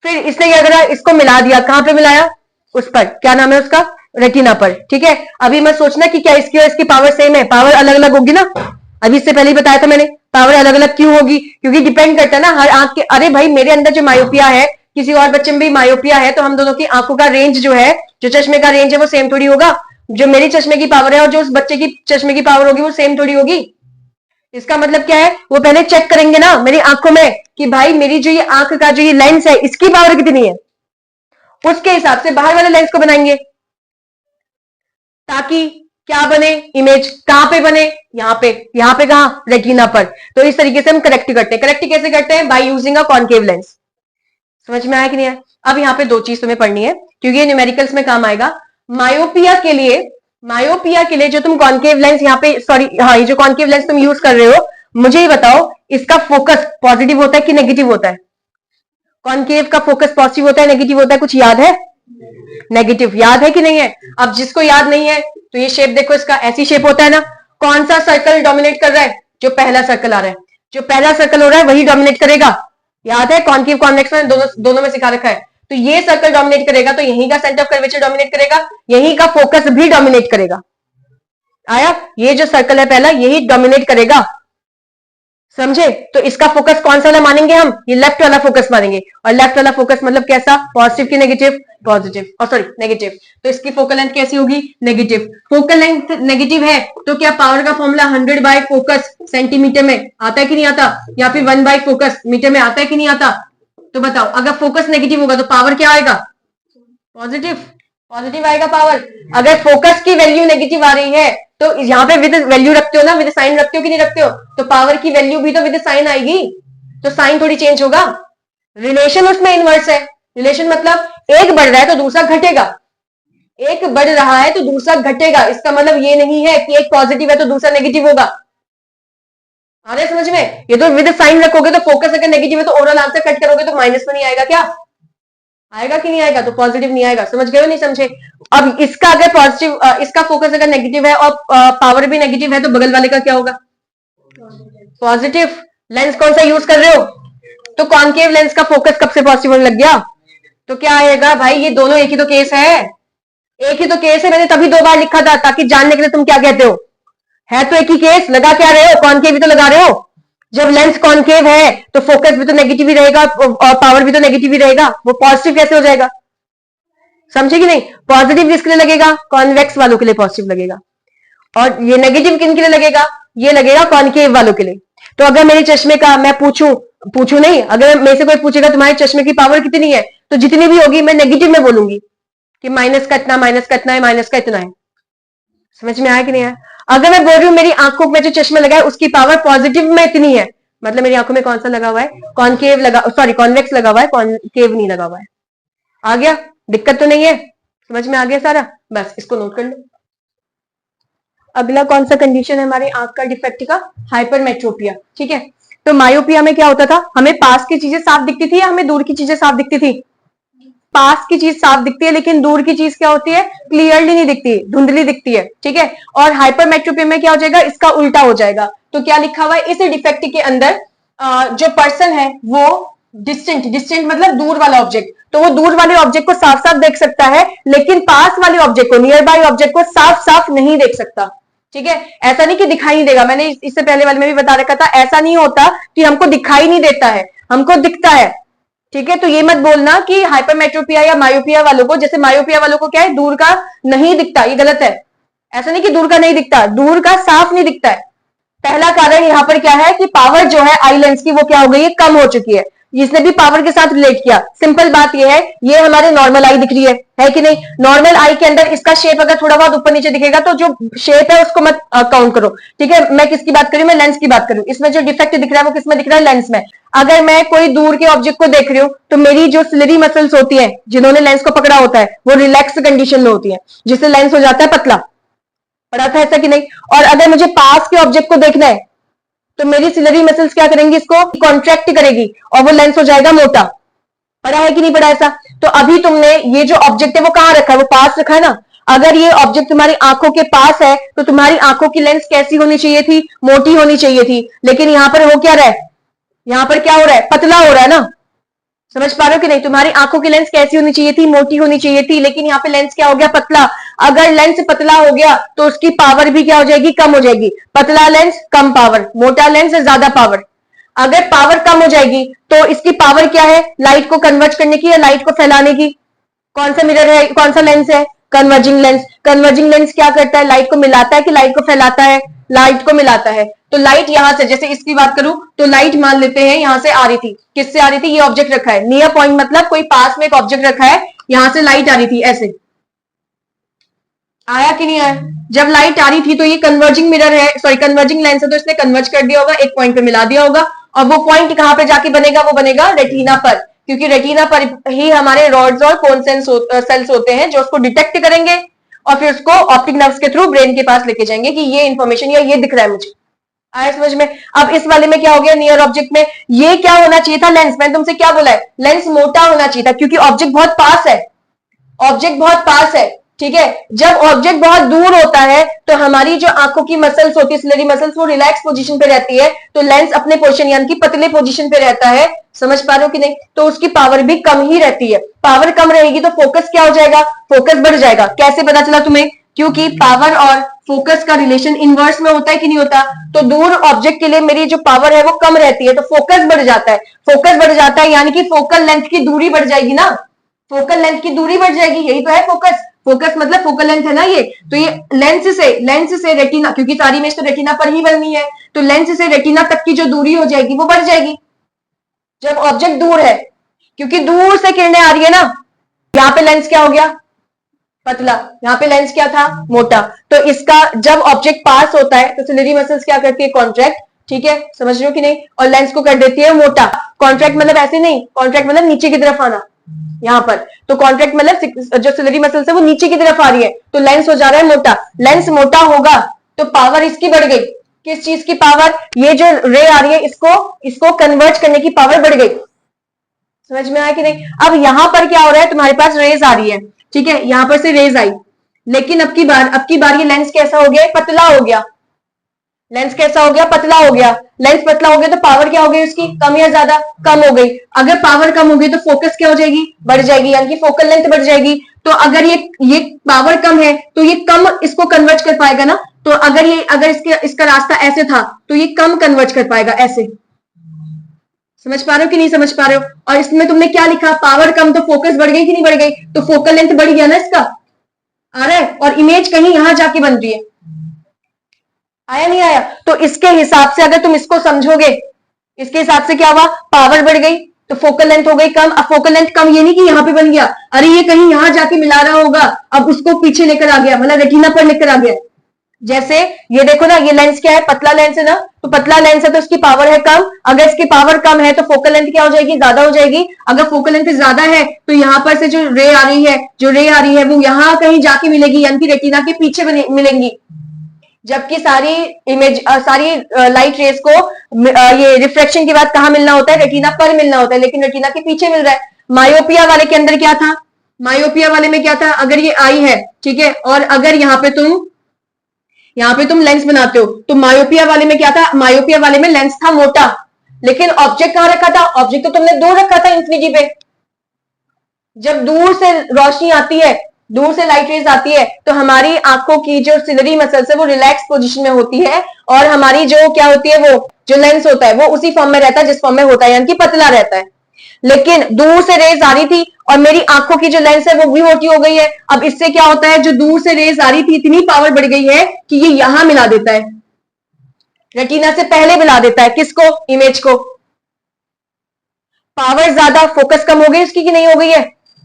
फिर इसने क्या करा, इसको मिला दिया, कहां पे मिलाया, उस पर, क्या नाम है उसका, रेटिना पर, ठीक है। अभी मैं सोचना कि क्या इसकी और इसकी पावर सेम है, पावर अलग अलग होगी ना, अभी इससे पहले ही बताया था मैंने, पावर अलग अलग क्यों होगी, क्योंकि डिपेंड करता है ना हर आंख के। अरे भाई मेरे अंदर जो मायोपिया है, किसी और बच्चे में भी मायोपिया है, तो हम दोनों की आंखों का रेंज जो है, जो चश्मे का रेंज है वो सेम थोड़ी होगा। जो मेरी चश्मे की पावर है और जो उस बच्चे की चश्मे की पावर होगी वो सेम थोड़ी होगी। इसका मतलब क्या है, वो पहले चेक करेंगे ना मेरी आंखों में कि भाई मेरी जो ये आंख का जो ये लेंस है इसकी पावर कितनी है, उसके हिसाब से बाहर वाले लेंस को बनाएंगे, ताकि क्या बने, इमेज कहां पे बने, यहाँ पे कहां, रेटिना पर। तो इस तरीके से हम करेक्ट करते हैं। करेक्ट कैसे करते हैं, by using a concave lens. समझ में आया कि नहीं आया। अब यहाँ पे दो चीज तुम्हें पढ़नी है, क्योंकि ये न्यूमेरिकल्स में काम आएगा। मायोपिया के लिए जो तुम कॉन्केव लेंस यहाँ पे, सॉरी हाँ, ये जो कॉन्केव लेंस तुम यूज कर रहे हो, मुझे ये बताओ इसका फोकस पॉजिटिव होता है कि नेगेटिव होता है। कॉन्केव का फोकस पॉजिटिव होता है नेगेटिव होता है, कुछ याद है, नेगेटिव, याद है कि नहीं है। अब जिसको याद नहीं है तो ये शेप देखो, इसका ऐसी शेप होता है ना। कौन सा सर्कल डोमिनेट कर रहा है, जो पहला सर्कल आ रहा है, जो पहला सर्कल हो रहा है वही डोमिनेट करेगा। याद है, कॉन्केव कॉन्वेक्स में दोनों में सिखा रखा है। तो ये सर्कल डोमिनेट करेगा, तो यहीं का सेंटर ऑफ कर्वेचर डोमिनेट करेगा, यहीं का फोकस भी डोमिनेट करेगा। आया, ये जो सर्कल है पहला यही डोमिनेट करेगा, समझे। तो इसका फोकस कौन सा वाला मानेंगे हम, ये लेफ्ट वाला फोकस मानेंगे। और लेफ्ट वाला फोकस मतलब कैसा, पॉजिटिव की नेगेटिव, पॉजिटिव, और सॉरी नेगेटिव। तो इसकी फोकल लेंथ कैसी होगी, नेगेटिव। फोकल लेंथ नेगेटिव है तो क्या पावर का फॉर्मूला 100 बाय फोकस सेंटीमीटर में आता है कि नहीं आता, या फिर 1 बाय फोकस मीटर में आता है कि नहीं आता। तो बताओ, अगर फोकस नेगेटिव होगा तो पावर क्या आएगा, पॉजिटिव, पॉजिटिव आएगा पावर। अगर फोकस की वैल्यू नेगेटिव आ रही है तो यहाँ पे विद वैल्यू रखते हो ना, विद साइन रखते हो कि नहीं रखते हो, तो पावर की वैल्यू भी तो विद साइन आएगी, तो साइन थोड़ी चेंज होगा। रिलेशन उसमें इनवर्स है। रिलेशन मतलब एक बढ़ रहा है तो दूसरा घटेगा, एक बढ़ रहा है तो दूसरा घटेगा। इसका मतलब ये नहीं है कि एक पॉजिटिव है तो दूसरा नेगेटिव होगा। आ रहा है समझ में। ये तो विद साइन रखोगे तो फोकस अगर नेगेटिव है तो ओवरऑल आंसर कट करोगे तो माइनस में नहीं आएगा, क्या आएगा कि नहीं आएगा, तो पॉजिटिव नहीं आएगा। समझ गए हो नहीं समझे। अब इसका अगर पॉजिटिव, इसका फोकस अगर नेगेटिव है और पावर भी नेगेटिव है तो बगल वाले का क्या होगा, पॉजिटिव। लेंस कौन सा यूज कर रहे हो, तो कॉन्केव लेंस का फोकस कब से पॉजिटिव होने लग गया, तो क्या आएगा भाई, ये दोनों एक ही तो केस है, एक ही तो केस है। मैंने तभी 2 बार लिखा था ताकि जानने के लिए तुम क्या कहते हो, है तो एक ही केस, लगा क्या रहे हो, कॉन्केव भी तो लगा रहे हो। जब लेंस कॉन्केव है तो फोकस भी तो नेगेटिव ही रहेगा और पावर भी तो नेगेटिव ही रहेगा, वो पॉजिटिव कैसे हो जाएगा, समझे कि नहीं। पॉजिटिव किसके लिए लगेगा, कॉन्वेक्स वालों के लिए पॉजिटिव लगेगा, और ये नेगेटिव किन के लिए लगेगा, ये लगेगा कॉन्केव वालों के लिए। तो अगर मेरे चश्मे का मैं पूछूं नहीं, अगर मेरे से कोई पूछेगा तुम्हारे चश्मे की पावर कितनी है, तो जितनी भी होगी मैं नेगेटिव में बोलूंगी कि माइनस का इतना है, माइनस का इतना है। समझ में आया कि नहीं आया। अगर मैं बोल रही हूँ मेरी आंखों में जो चश्मा लगा है उसकी पावर पॉजिटिव में इतनी है, मतलब मेरी आंखों में कौन सा लगा हुआ है, कॉन्केव लगा, सॉरी कॉन्वेक्स लगा हुआ है, कॉन्केव नहीं लगा हुआ है। आ गया, दिक्कत तो नहीं है, समझ में आ गया सारा, बस इसको नोट कर लो। अगला कौन सा कंडीशन है हमारे आंख का डिफेक्ट का, हाइपरमेट्रोपिया, ठीक है। तो मायोपिया में क्या होता था, हमें पास की चीजें साफ दिखती थी या हमें दूर की चीजें साफ दिखती थी? पास की चीज साफ दिखती है, लेकिन दूर की चीज क्या होती है, क्लियरली नहीं दिखती, धुंधली दिखती है, ठीक है। और हाइपरमेट्रोपिया में क्या हो जाएगा, इसका उल्टा हो जाएगा। तो क्या लिखा हुआ है इस डिफेक्ट के अंदर, जो पर्सन है वो डिस्टेंट, डिस्टेंट मतलब दूर वाला ऑब्जेक्ट, तो वो दूर वाले ऑब्जेक्ट को साफ साफ देख सकता है, लेकिन पास वाले ऑब्जेक्ट को, नियर बाय ऑब्जेक्ट को साफ साफ नहीं देख सकता, ठीक है। ऐसा नहीं कि दिखाई नहीं देगा, मैंने इससे पहले वाले में भी बता रखा था, ऐसा नहीं होता कि हमको दिखाई नहीं देता है, हमको दिखता है, ठीक है। तो ये मत बोलना कि हाइपरमेट्रोपिया या मायोपिया वालों को, जैसे मायोपिया वालों को क्या है, दूर का नहीं दिखता, ये गलत है। ऐसा नहीं कि दूर का नहीं दिखता, दूर का साफ नहीं दिखता है। पहला कारण यहाँ पर क्या है कि पावर जो है आई लेंस की वो क्या हो गई है, कम हो चुकी है। इसने भी पावर के साथ रिलेट किया। सिंपल बात ये है, ये हमारे नॉर्मल आई दिख रही है कि नहीं? नॉर्मल आई के अंदर इसका शेप अगर थोड़ा बहुत ऊपर नीचे दिखेगा तो जो शेप है उसको मत काउंट करो, ठीक है। मैं किसकी बात करूं, मैं लेंस की बात करूं। इसमें जो डिफेक्ट दिख रहा है वो किसमें दिख रहा है, लेंस में। अगर मैं कोई दूर के ऑब्जेक्ट को देख रही हूँ तो मेरी जो सिलरी मसल्स होती है, जिन्होंने लेंस को पकड़ा होता है, वो रिलैक्स कंडीशन में होती है, जिससे लेंस हो जाता है पतला। पढ़ा था ऐसा कि नहीं? और अगर मुझे पास के ऑब्जेक्ट को देखना है तो मेरी सिलरी मसल्स क्या करेंगी, इसको कॉन्ट्रैक्ट करेगी और वो लेंस हो जाएगा मोटा। पढ़ा है कि नहीं पढ़ा ऐसा? तो अभी तुमने ये जो ऑब्जेक्ट है वो कहां रखा है, वो पास रखा है ना। अगर ये ऑब्जेक्ट तुम्हारी आंखों के पास है तो तुम्हारी आंखों की लेंस कैसी होनी चाहिए थी, मोटी होनी चाहिए थी। लेकिन यहां पर हो क्या रहा है, यहां पर क्या हो रहा है, पतला हो रहा है ना। समझ पा रहे हो कि नहीं? तुम्हारी आंखों की लेंस कैसी होनी चाहिए थी, मोटी होनी चाहिए थी, लेकिन यहाँ पे लेंस क्या हो गया, पतला। अगर लेंस पतला हो गया तो उसकी पावर भी क्या हो जाएगी, कम हो जाएगी। पतला लेंस कम पावर, मोटा लेंस ज्यादा पावर। अगर पावर कम हो जाएगी तो इसकी पावर क्या है, लाइट को कन्वर्ट करने की या लाइट को फैलाने की। कौन सा मिरर है, कौन सा लेंस है, कन्वर्जिंग लेंस। कन्वर्जिंग लेंस क्या करता है, लाइट को मिलाता है कि लाइट को फैलाता है, लाइट को मिलाता है। तो लाइट यहां से, जैसे इसकी बात करूं तो लाइट मान लेते हैं यहां से आ रही थी, किससे आ रही थी, ये ऑब्जेक्ट रखा है नियर पॉइंट, मतलब कोई पास में एक ऑब्जेक्ट रखा है, यहां से लाइट आ रही थी, ऐसे आया कि नहीं आया? जब लाइट आ रही थी तो ये कन्वर्जिंग मिरर है, सॉरी कन्वर्जिंग लेंस है, तो इसने कन्वर्ज कर दिया होगा, एक पॉइंट पे मिला दिया होगा। और वो पॉइंट कहां पे जाके बनेगा, वो बनेगा रेटिना पर, क्योंकि रेटिना पर ही हमारे रॉड्स और कोन सेल्स होते हैं जो उसको डिटेक्ट करेंगे और फिर उसको ऑप्टिक नर्व्स के थ्रू ब्रेन के पास लेके जाएंगे कि ये इंफॉर्मेशन या ये दिख रहा है मुझे। आया समझ में? अब इस वाले में क्या हो गया, नियर ऑब्जेक्ट में ये क्या होना चाहिए था, लेंस। मैंने तुमसे क्या बोला है, लेंस मोटा होना चाहिए था, क्योंकि ऑब्जेक्ट बहुत पास है, ऑब्जेक्ट बहुत पास है, ठीक है। जब ऑब्जेक्ट बहुत दूर होता है तो हमारी जो आंखों की मसल्स होती है, सिलरी मसल्स, वो रिलैक्स पोजीशन पे रहती है, तो लेंस अपने पोजीशन यानी कि पतले पोजीशन पे रहता है। समझ पा रहे हो कि नहीं? तो उसकी पावर भी कम ही रहती है। पावर कम रहेगी तो फोकस क्या हो जाएगा, फोकस बढ़ जाएगा। कैसे पता चला तुम्हें? क्योंकि पावर और फोकस का रिलेशन इनवर्स में होता है कि नहीं होता? तो दूर ऑब्जेक्ट के लिए मेरी जो पावर है वो कम रहती है, तो फोकस बढ़ जाता है। फोकस बढ़ जाता है यानी कि फोकल लेंथ की दूरी बढ़ जाएगी ना, फोकल लेंथ की दूरी बढ़ जाएगी, यही तो है फोकस। फोकस मतलब फोकल लेंथ है ना ये। तो ये लेंस से रेटिना, क्योंकि सारी इमेज तो रेटिना पर ही बननी है, तो लेंस से रेटिना तक की जो दूरी हो जाएगी वो बढ़ जाएगी जब ऑब्जेक्ट दूर है, क्योंकि दूर से किरणें आ रही है ना। यहाँ पे लेंस क्या हो गया, पतला, यहाँ पे लेंस क्या था, मोटा। तो इसका जब ऑब्जेक्ट पास होता है तो सिलरी मसल्स क्या करती है, कॉन्ट्रैक्ट, ठीक है, समझ रहे हो कि नहीं? और लेंस को कर देती है मोटा। कॉन्ट्रैक्ट मतलब ऐसे नहीं, कॉन्ट्रैक्ट मतलब नीचे की तरफ आना, यहाँ पर। तो कॉन्ट्रैक्ट मतलब जो सिलरी मसल्स है वो नीचे की तरफ आ रही है, तो लेंस हो जा रहा है मोटा। लेंस मोटा होगा तो पावर इसकी बढ़ गई। किस चीज की पावर? ये जो रे आ रही है इसको कन्वर्ट करने की पावर बढ़ गई। समझ में आया कि नहीं? अब यहां पर क्या हो रहा है, तुम्हारे पास रेज आ रही है, ठीक है, यहां पर से रेज आई, लेकिन अब की बार ये लेंस कैसा हो गया, पतला हो गया। लेंस कैसा हो गया, पतला हो गया। लेंस पतला हो गया तो पावर क्या हो गई उसकी, कम या ज्यादा, कम हो गई। अगर पावर कम हो गई तो फोकस क्या हो जाएगी, बढ़ जाएगी, यानी कि फोकल लेंथ बढ़ जाएगी। तो अगर ये पावर कम है तो ये कम इसको कन्वर्ट कर पाएगा ना। तो अगर इसका रास्ता ऐसे था तो ये कम कन्वर्ट कर पाएगा, ऐसे। समझ पा रहे हो कि नहीं समझ पा रहे हो? और इसमें तुमने क्या लिखा, पावर कम तो फोकस बढ़ गई कि नहीं बढ़ गई? तो फोकल लेंथ बढ़ गया ना इसका, आ रहा है, और इमेज कहीं यहां जाके बन रही है। आया नहीं आया? तो इसके हिसाब से अगर तुम इसको समझोगे, इसके हिसाब से क्या हुआ, पावर बढ़ गई तो फोकल लेंथ हो गई कम। अब फोकल लेंथ कम ये नहीं कि यहां पे बन गया, अरे ये कहीं यहां जाके मिला रहा होगा, अब उसको पीछे लेकर आ गया, मतलब रेटिना पर लेकर आ गया। जैसे ये देखो ना, ये लेंस क्या है, पतला लेंस है ना, तो पतला लेंस है तो इसकी पावर है कम। अगर इसकी पावर कम है तो फोकल लेंथ क्या हो जाएगी, ज्यादा हो जाएगी। अगर फोकल लेंथ ज्यादा है तो यहाँ पर से जो रे आ रही है वो यहां कहीं जाके मिलेगी, यानी कि रेटिना के पीछे मिलेंगी। जबकि सारी इमेज सारी लाइट रेस को ये रिफ्लेक्शन के बाद कहां मिलना होता है, रेटिना पर मिलना होता है, लेकिन रेटिना के पीछे मिल रहा है। मायोपिया वाले के अंदर क्या था, मायोपिया वाले में क्या था, अगर ये आई है, ठीक है, और अगर यहाँ पे तुम लेंस बनाते हो तो मायोपिया वाले में क्या था, मायोपिया वाले में लेंस था मोटा, लेकिन ऑब्जेक्ट कहां रखा था, ऑब्जेक्ट तो तुमने दूर रखा था इंफिनिटी पे। जब दूर से रोशनी आती है, दूर से लाइट रेज आती है, तो हमारी आंखों की जो सिलरी मसल्स है वो रिलैक्स पोजीशन में होती है, और हमारी जो क्या होती है, वो जो लेंस होता है वो उसी फॉर्म में रहता है जिस फॉर्म में होता है, यानी कि पतला रहता है। लेकिन दूर से रेज आ रही थी और मेरी आंखों की जो लेंस है वो भी मोटी हो गई है। अब इससे क्या होता है, जो दूर से रेज आ रही थी इतनी पावर बढ़ गई है कि ये यहां मिला देता है, रेटिना से पहले मिला देता है, किसको, इमेज को। पावर ज्यादा, फोकस कम हो गई उसकी कि नहीं हो गई है,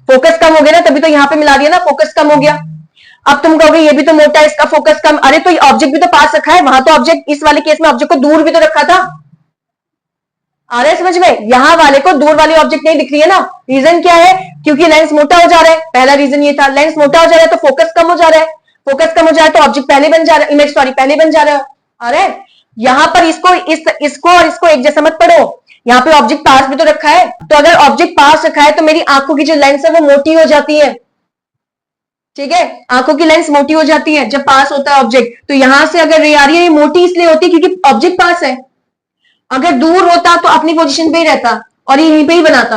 फोकस कम हो गया ना, तभी तो यहां पे मिला दिया ना, फोकस कम हो गया। अब तुम कहोगे ये भी तो मोटा है, इसका फोकस कम, अरे तो ऑब्जेक्ट भी तो पास रखा है, वहां तो ऑब्जेक्ट, इस वाले केस में ऑब्जेक्ट को दूर भी तो रखा था। आ रहा है समझ में, यहां वाले को दूर वाली ऑब्जेक्ट नहीं दिख रही है ना, रीजन क्या है, क्योंकि लेंस मोटा हो जा रहा है, पहला रीजन ये था, लेंस मोटा हो जा रहा है तो फोकस कम हो जा रहा है, फोकस कम हो जा रहा है तो ऑब्जेक्ट पहले बन जा रहा है, इमेज सॉरी पहले बन जा रहा है। आ रहा है, यहां पर इसको और इसको एक जैसा मत पढ़ो, यहाँ पे ऑब्जेक्ट पास भी तो रखा है, तो अगर ऑब्जेक्ट पास रखा है तो मेरी आंखों की जो लेंस है वो मोटी हो जाती है, ठीक है, आंखों की लेंस मोटी हो जाती है जब पास होता है ऑब्जेक्ट। तो यहां से अगर रे आ रही है, ये मोटी इसलिए होती है क्योंकि ऑब्जेक्ट पास है, अगर दूर होता तो अपनी पोजीशन पे ही रहता और ये यहीं पे ही बनाता।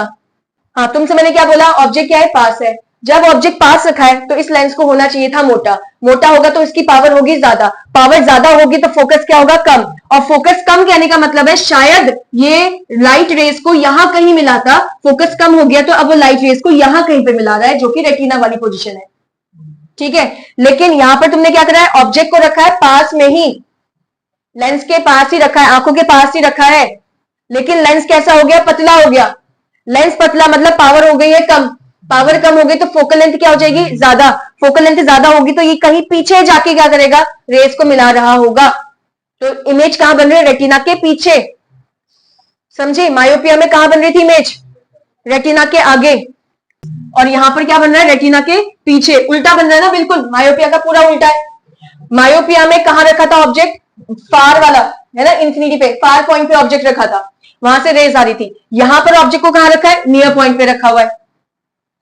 हाँ, तुमसे मैंने क्या बोला, ऑब्जेक्ट क्या है, पास है, जब ऑब्जेक्ट पास रखा है तो इस लेंस को होना चाहिए था मोटा, मोटा होगा तो इसकी पावर होगी ज्यादा, पावर ज्यादा होगी तो फोकस क्या होगा, कम, और फोकस कम कहने का मतलब है शायद ये लाइट रेस को यहां कहीं मिला था, फोकस कम हो गया तो अब वो लाइट रेस को यहां कहीं पे मिला रहा है, जो कि रेटिना वाली पोजीशन है, ठीक है। लेकिन यहां पर तुमने क्या करा है, ऑब्जेक्ट को रखा है पास में ही, लेंस के पास ही रखा है, आंखों के पास ही रखा है, लेकिन लेंस कैसा हो गया, पतला हो गया। लेंस पतला मतलब पावर हो गई है कम, पावर कम हो गई तो फोकल लेंथ क्या हो जाएगी, ज्यादा, फोकल लेंथ ज्यादा होगी तो ये कहीं पीछे जाके क्या करेगा, रेस को मिला रहा होगा। तो इमेज कहां बन रही है, रेटिना के पीछे, समझे, मायोपिया में कहां बन रही थी इमेज, रेटिना के आगे, और यहां पर क्या बन रहा है, रेटिना के पीछे, उल्टा बन रहा है ना, बिल्कुल मायोपिया का पूरा उल्टा है। मायोपिया में कहां रखा था ऑब्जेक्ट, फार वाला है ना, इंफिनिटी पे, फार पॉइंट पे ऑब्जेक्ट रखा था, वहां से रेज आ रही थी। यहां पर ऑब्जेक्ट को कहां रखा है, नियर पॉइंट पे रखा हुआ है,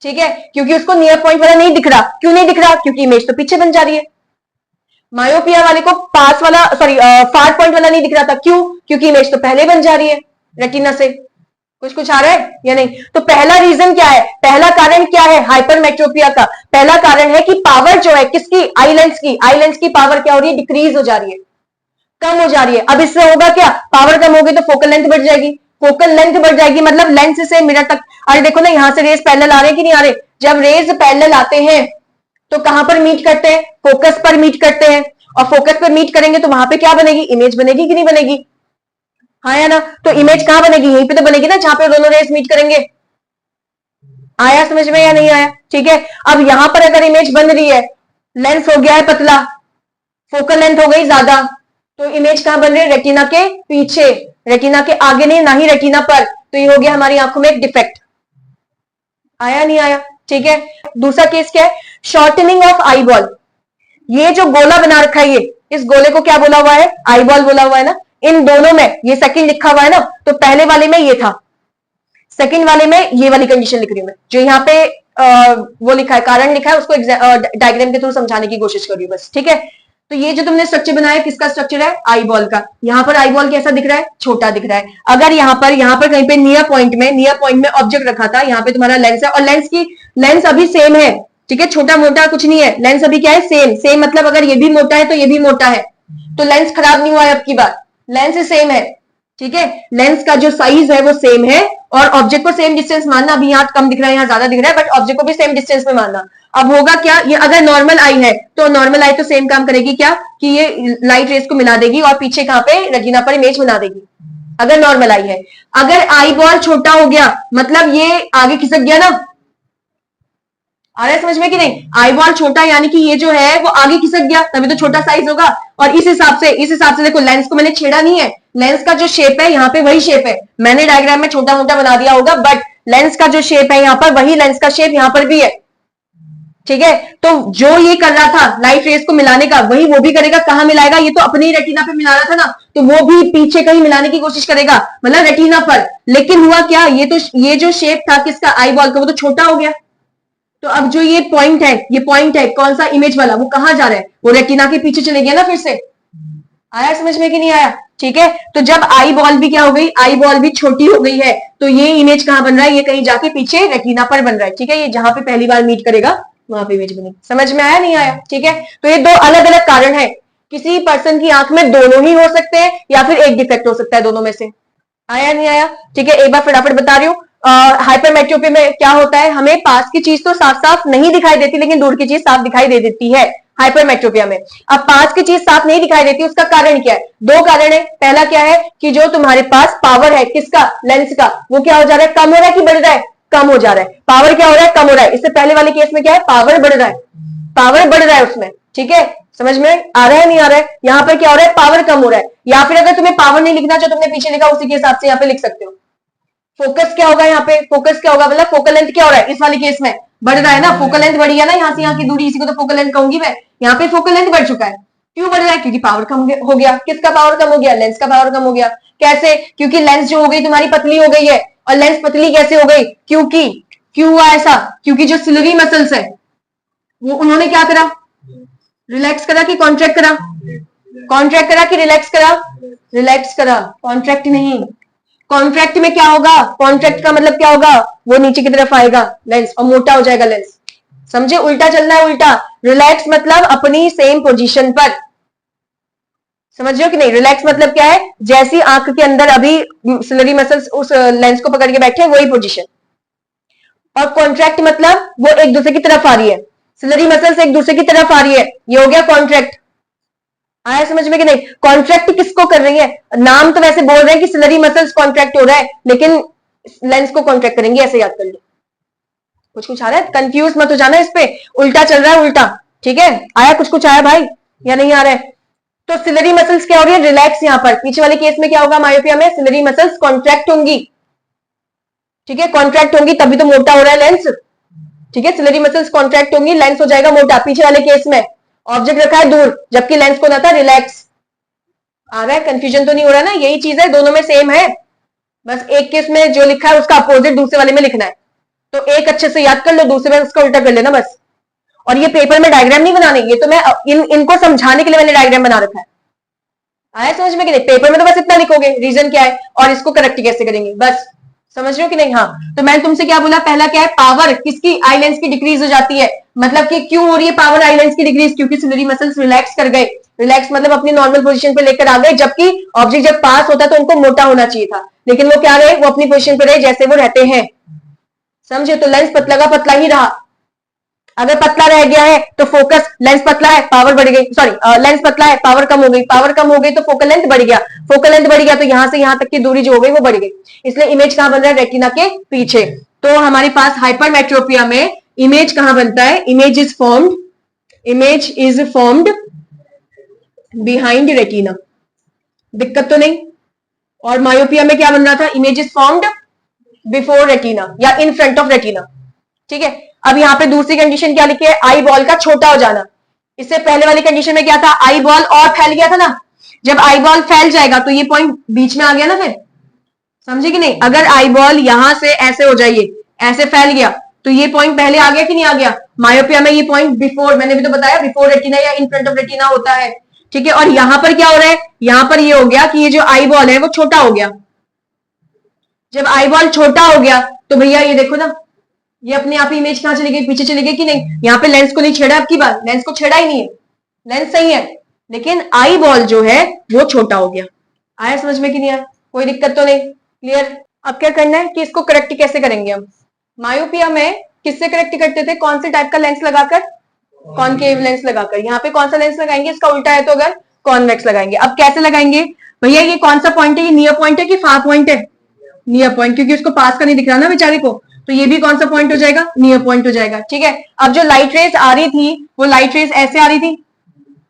ठीक है, क्योंकि उसको नियर पॉइंट वाला नहीं दिख रहा, क्यों नहीं दिख रहा, क्योंकि इमेज तो पीछे बन जा रही है। मायोपिया वाले को पास वाला सॉरी फार पॉइंट वाला नहीं दिख रहा था, क्यों, क्योंकि इमेज तो पहले बन जा रही है रेटिना से। कुछ आ रहा है या नहीं, तो पहला रीजन क्या है, पहला कारण क्या है हाइपरमेट्रोपिया का, पहला कारण है कि पावर जो है किसकी, आई लेंस की पावर क्या हो रही है, डिक्रीज हो जा रही है, कम हो जा रही है। अब इससे होगा क्या, पावर कम होगी तो फोकल लेंथ बढ़ जाएगी, फोकल लेंथ बढ़ जाएगी मतलब लेंस से मिरर तक, अरे देखो ना यहां से रेज पैरेलल आ रहे हैं कि नहीं आ रहे, जब रेज पैरेलल आते हैं तो कहां पर मीट करते हैं, फोकस पर मीट करते हैं, और फोकस पर मीट करेंगे तो वहां पे क्या बनेगी, इमेज बनेगी कि नहीं बनेगी, हाँ या ना, तो इमेज कहां बनेगी, यहीं पे तो बनेगी ना जहां पे दोनों रेज मीट करेंगे। आया समझ में या नहीं आया, ठीक है। अब यहां पर अगर इमेज बन रही है, लेंस हो गया है पतला, फोकल लेंथ हो गई ज्यादा, तो इमेज कहां बन रही है, रेटिना के पीछे, रेटिना के आगे नहीं, ना ही रेटिना पर, तो ये हो गया हमारी आंखों में एक डिफेक्ट। आया नहीं आया, ठीक है। दूसरा केस क्या है, शॉर्टनिंग ऑफ आई बॉल, ये जो गोला बना रखा है, ये इस गोले को क्या बोला हुआ है, आई बॉल बोला हुआ है ना, इन दोनों में ये सेकंड लिखा हुआ है ना, तो पहले वाले में ये था, सेकंड वाले में ये वाली कंडीशन लिख रही हूं मैं, जो यहाँ पे वो लिखा है, कारण लिखा है, उसको डायग्राम के थ्रू समझाने की कोशिश कर रही हूँ बस, ठीक है। तो ये जो तुमने स्ट्रक्चर बनाया, किसका स्ट्रक्चर है, आई बॉल का। यहाँ पर आई बॉल कैसा दिख रहा है, छोटा दिख रहा है। अगर यहाँ पर कहीं पे नियर पॉइंट में ऑब्जेक्ट रखा था, यहाँ पे तुम्हारा लेंस है, और लेंस अभी सेम है, ठीक है, छोटा मोटा कुछ नहीं है, लेंस अभी क्या है, सेम मतलब अगर ये भी मोटा है तो ये भी मोटा है, तो लेंस खराब नहीं हुआ है, अब की बार लेंस सेम है, ठीक है, लेंस का जो साइज है वो सेम है, और ऑब्जेक्ट को सेम डिस्टेंस मानना, अभी यहाँ कम दिख रहा है, यहाँ ज्यादा दिख रहा है, बट ऑब्जेक्ट को भी सेम डिस्टेंस में मानना। अब होगा क्या, ये अगर नॉर्मल आई है तो नॉर्मल आई तो सेम काम करेगी क्या, कि ये लाइट रेस को मिला देगी और पीछे कहां पे, रेटिना पर इमेज बना देगी, अगर नॉर्मल आई है। अगर आई बॉल छोटा हो गया मतलब ये आगे खिसक गया ना, आ रहा है समझ में कि नहीं, आई बॉल छोटा यानी कि ये जो है वो आगे खिसक गया, तभी तो छोटा साइज होगा। और इस हिसाब से देखो, लेंस को मैंने छेड़ा नहीं है, लेंस का जो शेप है यहाँ पे वही शेप है, मैंने डायग्राम में छोटा मोटा बना दिया होगा, बट लेंस का जो शेप है यहाँ पर, वही लेंस का शेप यहाँ पर भी है, ठीक है। तो जो ये कर रहा था लाइट रेस को मिलाने का, वही वो भी करेगा। कहां मिलाएगा? ये तो अपने ही रेटिना पे मिला रहा था ना, तो वो भी पीछे कहीं मिलाने की कोशिश करेगा, मतलब रेटिना पर। लेकिन हुआ क्या, ये जो शेप था किसका, आई बॉल का, वो तो छोटा हो गया। तो अब जो ये पॉइंट है कौन सा, इमेज वाला, वो कहां जा रहा है? वो रेटिना के पीछे चले गया ना फिर से। आया समझ में कि नहीं आया? ठीक है। तो जब आई बॉल भी क्या हो गई, आई बॉल भी छोटी हो गई है, तो ये इमेज कहां बन रहा है? ये कहीं जाके पीछे रेटिना पर बन रहा है। ठीक है, ये जहां पे पहली बार मीट करेगा वहां पे इमेज बनेगी। समझ में आया नहीं आया? ठीक है। तो ये दो अलग अलग कारण है। किसी पर्सन की आंख में दोनों ही हो सकते हैं या फिर एक डिफेक्ट हो सकता है दोनों में से। आया नहीं आया? ठीक है, एक बार फटाफट बता रही हूँ। हाइपरमेट्रोपिया में क्या होता है, हमें पास की चीज तो साफ साफ नहीं दिखाई देती, लेकिन दूर की चीज साफ दिखाई दे देती है हाइपरमेट्रोपिया में। अब पास की चीज साफ नहीं दिखाई देती, उसका कारण क्या है? दो कारण है। पहला क्या है कि जो तुम्हारे पास पावर है किसका, लेंस का, वो क्या हो जा रहा है, कम हो रहा है कि बढ़ रहा है? कम हो जा रहा है। पावर क्या हो रहा है, कम हो रहा है। इससे पहले वाले केस में क्या है, पावर बढ़ रहा है, पावर बढ़ रहा है उसमें। ठीक है, समझ में आ रहा है नहीं आ रहा है? यहां पर क्या हो रहा है, पावर कम हो रहा है। या फिर अगर तुम्हें पावर नहीं लिखना जो तुमने पीछे लिखा, उसी के हिसाब से यहाँ पे लिख सकते हो। फोकस क्या होगा यहाँ पे, फोकस क्या होगा, मतलब फोकल लेंथ क्या हो रहा है इस वाले केस में, बढ़ रहा है ना। फोकल लेंथ बढ़ी है ना, यहाँ से यहाँ की दूरी, इसी को तो फोकल लेंथ कहूंगी मैं। यहाँ पे फोकल लेंथ बढ़ चुका है। क्यों बढ़ रहा है? क्योंकि पावर कम हो गया। किसका पावर कम हो गया? लेंस का पावर कम हो गया। कैसे? क्योंकि लेंस जो हो गई तुम्हारी पतली हो गई है। और लेंस पतली कैसे हो गई? क्योंकि क्यों हुआ ऐसा? क्योंकि जो सिलरी मसल्स है वो उन्होंने क्या करा, रिलैक्स करा कि कॉन्ट्रैक्ट करा? कॉन्ट्रैक्ट करा कि रिलैक्स करा? रिलैक्स करा, कॉन्ट्रैक्ट नहीं। कॉन्ट्रैक्ट में क्या होगा, कॉन्ट्रैक्ट का मतलब क्या होगा, वो नीचे की तरफ आएगा लेंस और मोटा हो जाएगा लेंस। समझे? उल्टा चलना है, उल्टा। रिलैक्स मतलब अपनी सेम पोजीशन पर। समझ रहे हो कि नहीं? रिलैक्स मतलब क्या है, जैसी आंख के अंदर अभी सिलरी मसल्स उस लेंस को पकड़ के बैठे हैं, वही पोजीशन। और कॉन्ट्रैक्ट मतलब वो एक दूसरे की तरफ आ रही है, सिलरी मसल्स एक दूसरे की तरफ आ रही है, ये हो गया कॉन्ट्रैक्ट। आया समझ में कि नहीं? कॉन्ट्रैक्ट किसको कर रही है? नाम तो वैसे बोल रहे हैं कि सिलरी मसल्स कॉन्ट्रैक्ट हो रहा है, लेकिन लेंस को कॉन्ट्रैक्ट करेंगे, ऐसे याद कर लो। कुछ आ रहा है? कंफ्यूज मत हो जाना इस पे, उल्टा चल रहा है, उल्टा। ठीक है, आया कुछ आया भाई या नहीं आ रहा है? तो सिलरी मसल्स क्या हो रही है, रिलैक्स। यहां पर पीछे वाले केस में क्या होगा, मायोपिया में सिलरी मसल्स कॉन्ट्रैक्ट होंगी। ठीक है, कॉन्ट्रैक्ट होंगी तभी तो मोटा हो रहा है लेंस। ठीक है, सिलरी मसल्स कॉन्ट्रैक्ट होंगी, लेंस हो जाएगा मोटा। पीछे वाले केस में ऑब्जेक्ट रखा है दूर, जबकि लेंस को ना था, रिलैक्स। आ रहा है? कंफ्यूजन तो नहीं हो रहा ना? यही चीज है, दोनों में सेम है, बस एक केस में जो लिखा है उसका अपोजिट दूसरे वाले में लिखना है। तो एक अच्छे से याद कर लो, दूसरे में उसका उल्टा कर लेना बस। और ये पेपर में डायग्राम नहीं बनाने, ये तो मैं इनको समझाने के लिए मैंने डायग्राम बना रखा है। आया समझ में कि नहीं? पेपर में तो बस इतना लिखोगे, रीजन क्या है और इसको करेक्ट कैसे करेंगे, बस। समझ रहे हो कि नहीं? हाँ, तो मैंने तुमसे क्या बोला, पहला क्या है, पावर किसकी, आई लेंस की डिक्रीज हो जाती है। मतलब कि क्यों हो रही है पावर आई लेंस की डिक्रीज? क्योंकि सिलरी मसल्स रिलैक्स कर गए। रिलैक्स मतलब अपनी नॉर्मल पोजीशन पे लेकर आ गए, जबकि ऑब्जेक्ट जब पास होता तो उनको मोटा होना चाहिए था, लेकिन वो क्या रहे, वो अपनी पोजीशन पे रहे जैसे वो रहते हैं। समझे? तो लेंस पतला का पतला ही रहा। अगर पतला रह गया है तो फोकस, लेंस पतला है पावर बढ़ गई, सॉरी लेंस पतला है पावर कम हो गई, पावर कम हो गई तो फोकल लेंथ बढ़ गया, फोकल लेंथ बढ़ गया तो यहां से यहां तक की दूरी जो हो गई वो बढ़ गई। इसलिए इमेज कहां बन रहा है, रेटिना के पीछे। तो हमारे पास हाइपरमेट्रोपिया में इमेज कहां बनता है, image is formed behind retina. दिक्कत तो नहीं? और मायोपिया में क्या बन रहा था, image is formed before retina या इन फ्रंट ऑफ रेटिना। ठीक है, अब यहाँ पे दूसरी कंडीशन क्या लिखी है, आई बॉल का छोटा हो जाना। इससे पहले वाली कंडीशन में क्या था, आई बॉल और फैल गया था ना। जब आई बॉल फैल जाएगा तो ये पॉइंट बीच में आ गया ना, फिर समझे कि नहीं? अगर आई बॉल यहां से ऐसे हो जाइए, ऐसे फैल गया तो ये पॉइंट पहले आ गया कि नहीं आ गया? मायोपिया में ये पॉइंट बिफोर, मैंने भी तो बताया बिफोर रेटिना या इन फ्रंट ऑफ रेटिना होता है। ठीक है, और यहां पर क्या हो रहा है, यहां पर ये हो गया कि ये जो आई बॉल है वो छोटा हो गया। जब आई बॉल छोटा हो गया तो भैया ये देखो ना, ये अपने आप इमेज कहां चली गई, पीछे चली गई कि नहीं? यहाँ पे लेंस को नहीं छेड़ा, अब की बार लेंस को छेड़ा ही नहीं है, लेंस सही है, लेकिन आई बॉल जो है वो छोटा हो गया। आया समझ में कि नहीं आया? कोई दिक्कत तो नहीं? क्लियर? अब क्या करना है कि इसको करेक्ट कैसे करेंगे हम। मायोपिया में किससे करेक्ट करते थे, कौन से टाइप का लेंस लगाकर, कॉनकेव लेंस लगाकर। यहाँ पे कौन सा लेंस लगाएंगे, इसका उल्टा है तो अगर कॉन्वेक्स लगाएंगे। अब कैसे लगाएंगे भैया, ये कौन सा पॉइंट है, ये नियर पॉइंट है कि फार पॉइंट है? नियर पॉइंट, क्योंकि उसको पास का नहीं दिख रहा ना बेचारे को, तो ये भी कौन सा पॉइंट हो जाएगा, नियर पॉइंट हो जाएगा। ठीक है, अब जो लाइट रेस आ रही थी वो लाइट रेस ऐसे आ रही थी,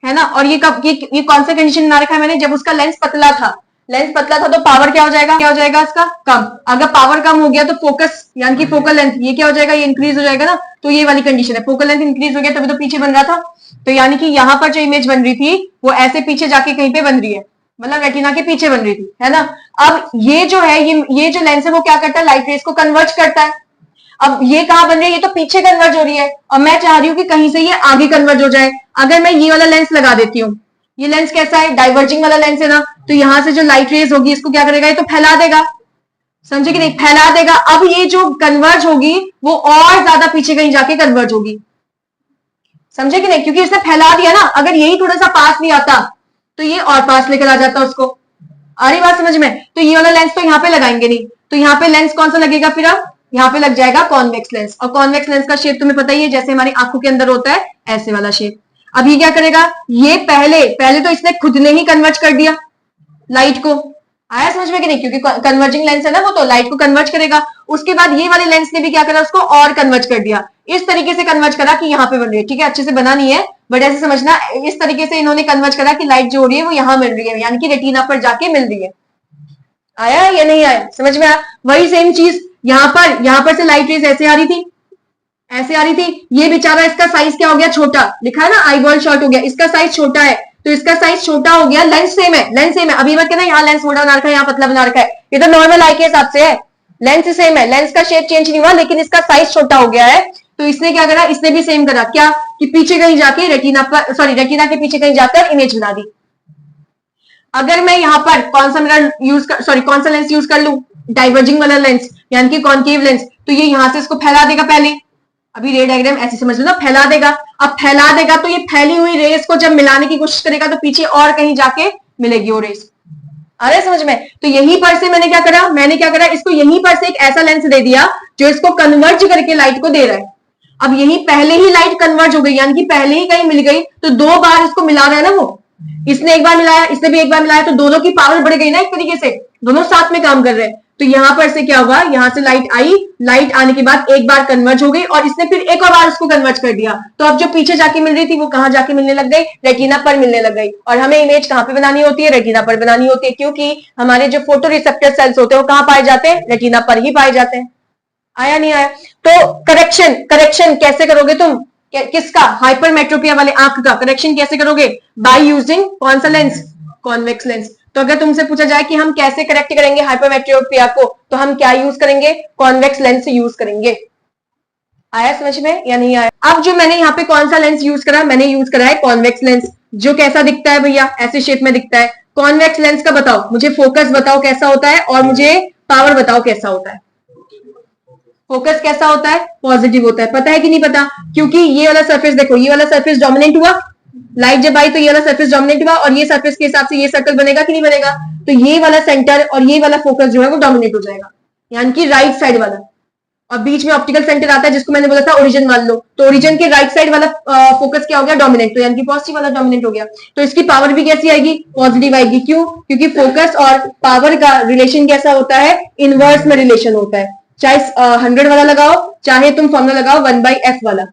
है ना। और ये कब, ये कौन सा कंडीशन बना रखा है मैंने, जब उसका लेंस पतला था, लेंस पतला था तो पावर क्या हो जाएगा, क्या हो जाएगा इसका, कम। अगर पावर कम हो गया तो फोकस यानी कि फोकल लेंथ ये क्या हो जाएगा, ये इंक्रीज हो जाएगा ना। तो ये वाली कंडीशन है, फोकल लेंथ इंक्रीज हो गया तभी तो पीछे बन रहा था। तो यानी कि यहाँ पर जो इमेज बन रही थी वो ऐसे पीछे जाके कहीं पे बन रही है, मतलब रेटिना के पीछे बन रही थी, है ना। अब ये जो है ये जो लेंस है वो क्या करता है, लाइट रेस को कन्वर्ज करता है। अब ये कहां बन रही है, ये तो पीछे कन्वर्ज हो रही है और मैं चाह रही हूं कि कहीं से ये आगे कन्वर्ज हो जाए। अगर मैं ये वाला लेंस लगा देती हूँ, ये लेंस कैसा है, डाइवर्जिंग वाला लेंस है ना, तो यहां से जो लाइट रेज होगी इसको क्या करेगा, ये तो फैला देगा, समझे कि नहीं, फैला देगा। अब ये जो कन्वर्ज होगी वो और ज्यादा पीछे कहीं जाके कन्वर्ज होगी, समझे कि नहीं, क्योंकि इसने फैला दिया ना। अगर यही थोड़ा सा पास नहीं आता तो ये और पास लेकर आ जाता उसको। आ रही बात समझ में। तो ये वाला लेंस तो यहाँ पे लगाएंगे नहीं, तो यहाँ पे लेंस कौन सा लगेगा फिर, अब यहाँ पे लग जाएगा कॉन्वेक्स लेंस। और कॉन्वेक्स लेंस का शेप तुम्हें पता ही है, जैसे हमारी आंखों के अंदर होता है ऐसे वाला शेप। अब ये क्या करेगा, ये पहले तो इसने खुद ने ही कन्वर्ज कर दिया लाइट को, आया समझ में कि नहीं, क्योंकि कन्वर्जिंग लेंस है ना वो तो लाइट को कन्वर्ज करेगा। उसके बाद ये वाले लेंस ने भी क्या करा, उसको और कन्वर्ज कर दिया, इस तरीके से कन्वर्ज करा कि यहाँ पे बन रही है। ठीक है, अच्छे से बना नहीं है बट ऐसे समझना, इस तरीके से इन्होंने कन्वर्ज करा कि लाइट जो हो रही है वो यहाँ मिल रही है, यानी कि रेटिना पर जाके मिल रही है। आया या नहीं आया, समझ में आया। वही सेम चीज यहाँ पर से लाइट रेज ऐसे आ रही थी, ऐसे आ रही थी। ये बेचारा, इसका साइज क्या हो गया, छोटा, लिखा है ना आई बॉल शॉट हो गया, इसका साइज छोटा है, तो इसका साइज छोटा हो गया। लेंस सेम है, लेंस सेम है। अभी मत कहना यहाँ लेंस मोटा बना रखा है, यहाँ पतला बना रखा है, ये तो नॉर्मल आई के हिसाब से है। लेंस सेम है, लेंस का शेप चेंज नहीं हुआ, लेकिन इसका साइज छोटा हो गया है। तो इसने क्या करा, इसने भी सेम करा, क्या कि पीछे कहीं जाके रेटिना पर, सॉरी रेटिना के पीछे कहीं जाकर इमेज बना दी। अगर मैं यहाँ पर कौन सा मिरर यूज कर, सॉरी कौन सा लेंस यूज कर लूं, डाइवर्जिंग वाला लेंस यानी कि कॉनकेव लेंस, तो ये यहां से इसको फैला देगा। पहले अभी रे डायग्राम ऐसे समझ लो ना, फैला देगा। अब फैला देगा तो ये फैली हुई रेस को जब मिलाने की कोशिश करेगा तो पीछे और कहीं जाके मिलेगी वो रेस। आ रहा है समझ में। तो यहीं पर से मैंने क्या करा, इसको यहीं पर से एक ऐसा लेंस दे दिया जो इसको कन्वर्ज करके लाइट को दे रहा है। अब यही पहले ही लाइट कन्वर्ज हो गई, यानी कि पहले ही कहीं मिल गई, तो दो बार इसको मिला रहा है ना वो, इसने एक बार मिलाया, इसने भी एक बार मिलाया, तो दोनों की पावर बढ़ गई ना एक तरीके से, दोनों साथ में काम कर रहे हैं। तो यहां पर से क्या हुआ, यहां से लाइट आई, लाइट आने के बाद एक बार कन्वर्ज हो गई और इसने फिर एक और बार उसको कन्वर्ज कर दिया। तो अब जो पीछे जाके मिल रही थी वो कहां जाके मिलने लग गई, रेटिना पर मिलने लग गई। और हमें इमेज कहां पे बनानी होती है, रेटिना पर बनानी होती है, क्योंकि हमारे जो फोटो रिसेप्टर सेल्स होते हैं वो कहां पाए जाते हैं, रेटिना पर ही पाए जाते हैं। आया नहीं आया। तो करेक्शन कैसे करोगे तुम, किसका, हाइपरमेट्रोपिया वाले आंख का करेक्शन कैसे करोगे, बाय यूजिंग कौन सा लेंस, कॉन्वेक्स लेंस। तो अगर तुमसे पूछा जाए कि हम कैसे करेक्ट करेंगे हाइपरमेट्रोपिया को, तो हम क्या यूज करेंगे, कॉन्वेक्स लेंस यूज करेंगे। आया समझ में या नहीं आया। अब जो मैंने यहाँ पे कौन सा लेंस यूज करा, मैंने यूज करा है कॉन्वेक्स लेंस, जो कैसा दिखता है भैया, ऐसे शेप में दिखता है। कॉन्वेक्स लेंस का बताओ मुझे, फोकस बताओ कैसा होता है और मुझे पावर बताओ कैसा होता है। फोकस कैसा होता है, पॉजिटिव होता है, पता है कि नहीं पता, क्योंकि ये वाला सरफेस देखो, ये वाला सरफेस डोमिनेंट हुआ, लाइट जब आई तो ये वाला सरफेस डोमिनेंट हुआ और ये सरफेस के हिसाब से ये सर्कल बनेगा कि नहीं बनेगा, तो ये वाला सेंटर और ये वाला फोकस जो है वो डोमिनेट हो जाएगा, यानी कि राइट साइड वाला। और बीच में ऑप्टिकल सेंटर आता है जिसको मैंने बोला था ओरिजिन मान लो, तो ओरिजिन के राइट साइड वाला फोकस क्या हो गया, डोमिनेंट, तो यानी कि पॉजिटिव वाला डोमिनेंट हो गया। तो इसकी पावर भी कैसी आएगी, पॉजिटिव आएगी। क्यों, क्योंकि फोकस और पावर का रिलेशन कैसा होता है, इनवर्स में रिलेशन होता है। चाहे 100 वाला लगाओ, चाहे तुम फॉर्मूला लगाओ 1/f वाला,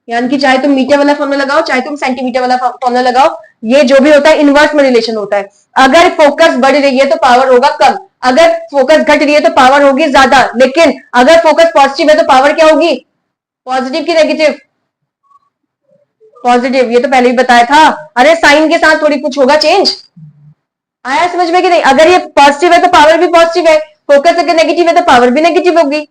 यानी कि चाहे तुम मीटर वाला फॉर्मूला लगाओ, चाहे तुम सेंटीमीटर वाला फॉर्मूला लगाओ, ये जो भी होता है इनवर्स में रिलेशन होता है। अगर फोकस बढ़ रही है तो पावर होगा कम, अगर फोकस घट रही है तो पावर होगी ज्यादा। लेकिन अगर फोकस पॉजिटिव है तो पावर क्या होगी, पॉजिटिव की नेगेटिव, पॉजिटिव। ये तो पहले ही बताया था। अरे साइन के साथ थोड़ी कुछ होगा चेंज, आया समझ में कि नहीं। अगर ये पॉजिटिव है तो पावर भी पॉजिटिव है, फोकस अगर नेगेटिव है तो पावर भी नेगेटिव होगी।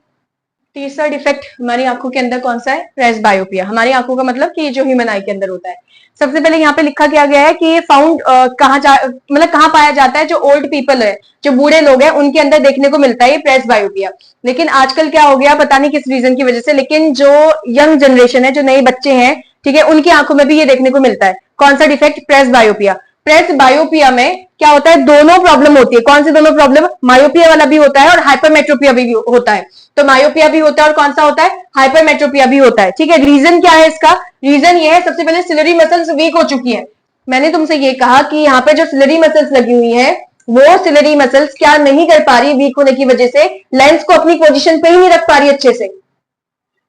तीसरा डिफेक्ट हमारी आंखों के अंदर कौन सा है, प्रेसबायोपिया। हमारी आंखों का मतलब कि जो ह्यूमन आई के अंदर होता है। सबसे पहले यहाँ पे लिखा क्या गया है कि ये फाउंड कहाँ पाया जाता है, जो ओल्ड पीपल है, जो बूढ़े लोग हैं, उनके अंदर देखने को मिलता है ये प्रेसबायोपिया। लेकिन आजकल क्या हो गया पता नहीं किस रीजन की वजह से, लेकिन जो यंग जनरेशन है, जो नए बच्चे हैं, ठीक है, उनकी आंखों में भी ये देखने को मिलता है। कौन सा डिफेक्ट, प्रेसबायोपिया। प्रेसबायोपिया में क्या होता है, दोनों प्रॉब्लम होती है। कौन सी दोनों प्रॉब्लम, मायोपिया वाला भी होता है और हाइपरमेट्रोपिया भी होता है। तो मायोपिया भी होता है और कौन सा होता है, हाइपरमेट्रोपिया भी होता है। ठीक है, रीजन क्या है इसका, रीजन ये है, सबसे पहले सिलरी मसल्स वीक हो चुकी है। मैंने तुमसे ये कहा कि यहाँ पे जो सिलरी मसल्स लगी हुई है, वो सिलरी मसल्स क्या नहीं कर पा रही, वीक होने की वजह से लेंस को अपनी पोजिशन पे ही नहीं रख पा रही अच्छे से।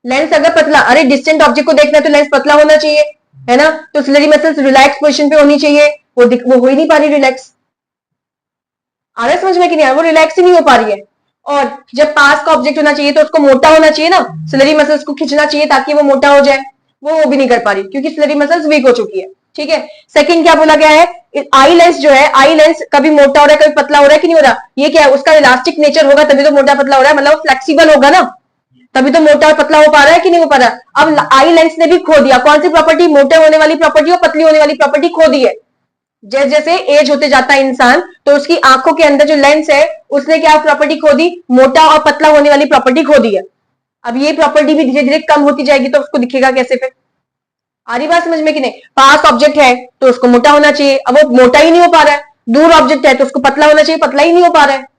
लेंस अगर पतला, अरे डिस्टेंट ऑब्जेक्ट को देखना है तो लेंस पतला होना चाहिए, है ना। तो सिलरी मसल्स रिलैक्स पोजिशन पे होनी चाहिए, वो हो ही नहीं पा रही रिलैक्स। आ रहा है समझ में कि नहीं आ रहा? वो रिलैक्स ही नहीं हो पा रही है। और जब पास का ऑब्जेक्ट होना चाहिए तो उसको मोटा होना चाहिए ना, सिलरी मसल्स को खींचना चाहिए ताकि वो मोटा हो जाए, वो भी नहीं कर पा रही क्योंकि सिलरी मसल्स वीक हो चुकी है। ठीक है, सेकंड क्या बोला गया है, आई लेंस जो है, आई लेंस कभी मोटा हो रहा है कभी पतला हो रहा है कि नहीं हो रहा, ये क्या है, उसका इलास्टिक नेचर होगा तभी तो मोटा पतला हो रहा है, मतलब फ्लेक्सिबल होगा ना, तभी तो मोटा और पतला हो पा रहा है कि नहीं हो पा रहा। अब आई लेंस ने भी खो दिया, कौन सी प्रॉपर्टी, मोटे होने वाली प्रॉपर्टी और पतली होने वाली प्रॉपर्टी खो दी है। जैसे जैसे एज होते जाता है इंसान तो उसकी आंखों के अंदर जो लेंस है उसने क्या प्रॉपर्टी खो दी, मोटा और पतला होने वाली प्रॉपर्टी खो दी है। अब ये प्रॉपर्टी भी धीरे धीरे कम होती जाएगी तो उसको दिखेगा कैसे फिर? आ रही बात समझ में कि नहीं? पास ऑब्जेक्ट है तो उसको मोटा होना चाहिए, अब वो मोटा ही नहीं हो पा रहा है। दूर ऑब्जेक्ट है तो उसको पतला होना चाहिए, पतला ही नहीं हो पा रहा है।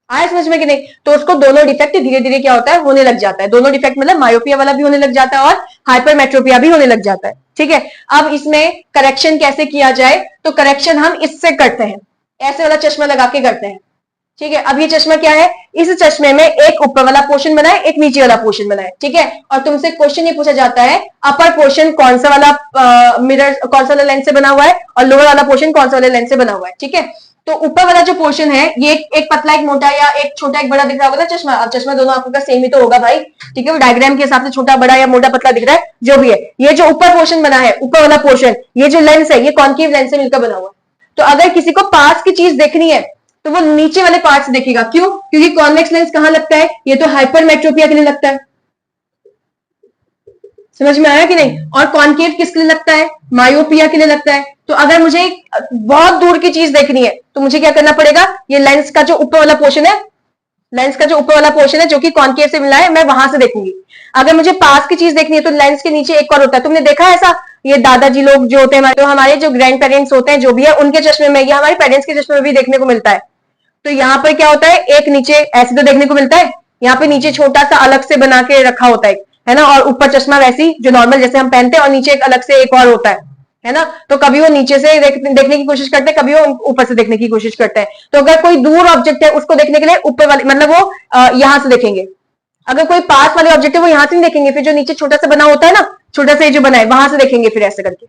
आया समझ में कि नहीं? तो उसको दोनों डिफेक्ट धीरे धीरे क्या होता है, होने लग जाता है। दोनों डिफेक्ट मतलब मायोपिया वाला भी होने लग जाता है और हाइपरमेट्रोपिया भी होने लग जाता है। ठीक है, अब इसमें करेक्शन कैसे किया जाए, तो करेक्शन हम इससे करते हैं, ऐसे वाला चश्मा लगा के करते हैं। ठीक है, अब ये चश्मा क्या है, इस चश्मे में एक ऊपर वाला पोर्शन बना है, एक नीचे वाला पोर्शन बना है। ठीक है, और तुमसे क्वेश्चन ये पूछा जाता है अपर पोर्शन कौन सा वाला मिरर कौन सा वाला लेंस से बना हुआ है और लोअर वाला पोर्शन कौन सा वाला लेंस से बना हुआ है। ठीक है, तो ऊपर वाला जो पोर्शन है ये एक पतला एक मोटा या एक छोटा एक बड़ा दिख रहा होगा ना चश्मा, अब चश्मा दोनों आंखों का सेम ही तो होगा भाई। ठीक है, वो डायग्राम के हिसाब से छोटा बड़ा या मोटा पतला दिख रहा है जो भी है। ये जो ऊपर पोर्शन बना है, ऊपर वाला पोर्शन, ये जो लेंस है ये कॉन्केव लेंस से मिलकर बना हुआ है। तो अगर किसी को पास की चीज देखनी है तो वो नीचे वाले पार्ट से देखेगा, क्यों? क्योंकि कॉन्वेक्स लेंस कहां लगता है, ये तो हाइपरमेट्रोपिया के लिए लगता है। समझ में आया कि नहीं? और कॉन्केव किस लिए लगता है, मायोपिया के लिए लगता है। तो अगर मुझे बहुत दूर की चीज देखनी है तो मुझे क्या करना पड़ेगा, ये लेंस का जो ऊपर वाला पोर्शन है, लेंस का जो ऊपर वाला पोर्शन है जो कि कॉन्केव से मिला है, मैं वहां से देखूंगी। अगर मुझे पास की चीज देखनी है तो लेंस के नीचे एक और होता है, तुमने देखा है ऐसा, ये दादाजी लोग जो होते हैं, तो हमारे जो ग्रैंड पेरेंट्स होते हैं जो भी है उनके चश्मे में, या हमारे पेरेंट्स के चश्मे में भी देखने को मिलता है। तो यहाँ पर क्या होता है, एक नीचे ऐसे तो देखने को मिलता है, यहाँ पे नीचे छोटा सा अलग से बना के रखा होता है ना, और ऊपर चश्मा वैसी जो नॉर्मल जैसे हम पहनते हैं और नीचे एक अलग से एक और होता है ना। तो कभी वो नीचे से देखने की कोशिश करते हैं, कभी वो ऊपर से देखने की कोशिश करते हैं। तो अगर कोई दूर ऑब्जेक्ट है उसको देखने के लिए ऊपर वाले मतलब वो यहां से देखेंगे, अगर कोई पास वाले ऑब्जेक्ट है वो यहां से नहीं देखेंगे, फिर जो नीचे छोटा सा बना होता है ना, छोटा सा जो बना है वहां से देखेंगे फिर ऐसे करके।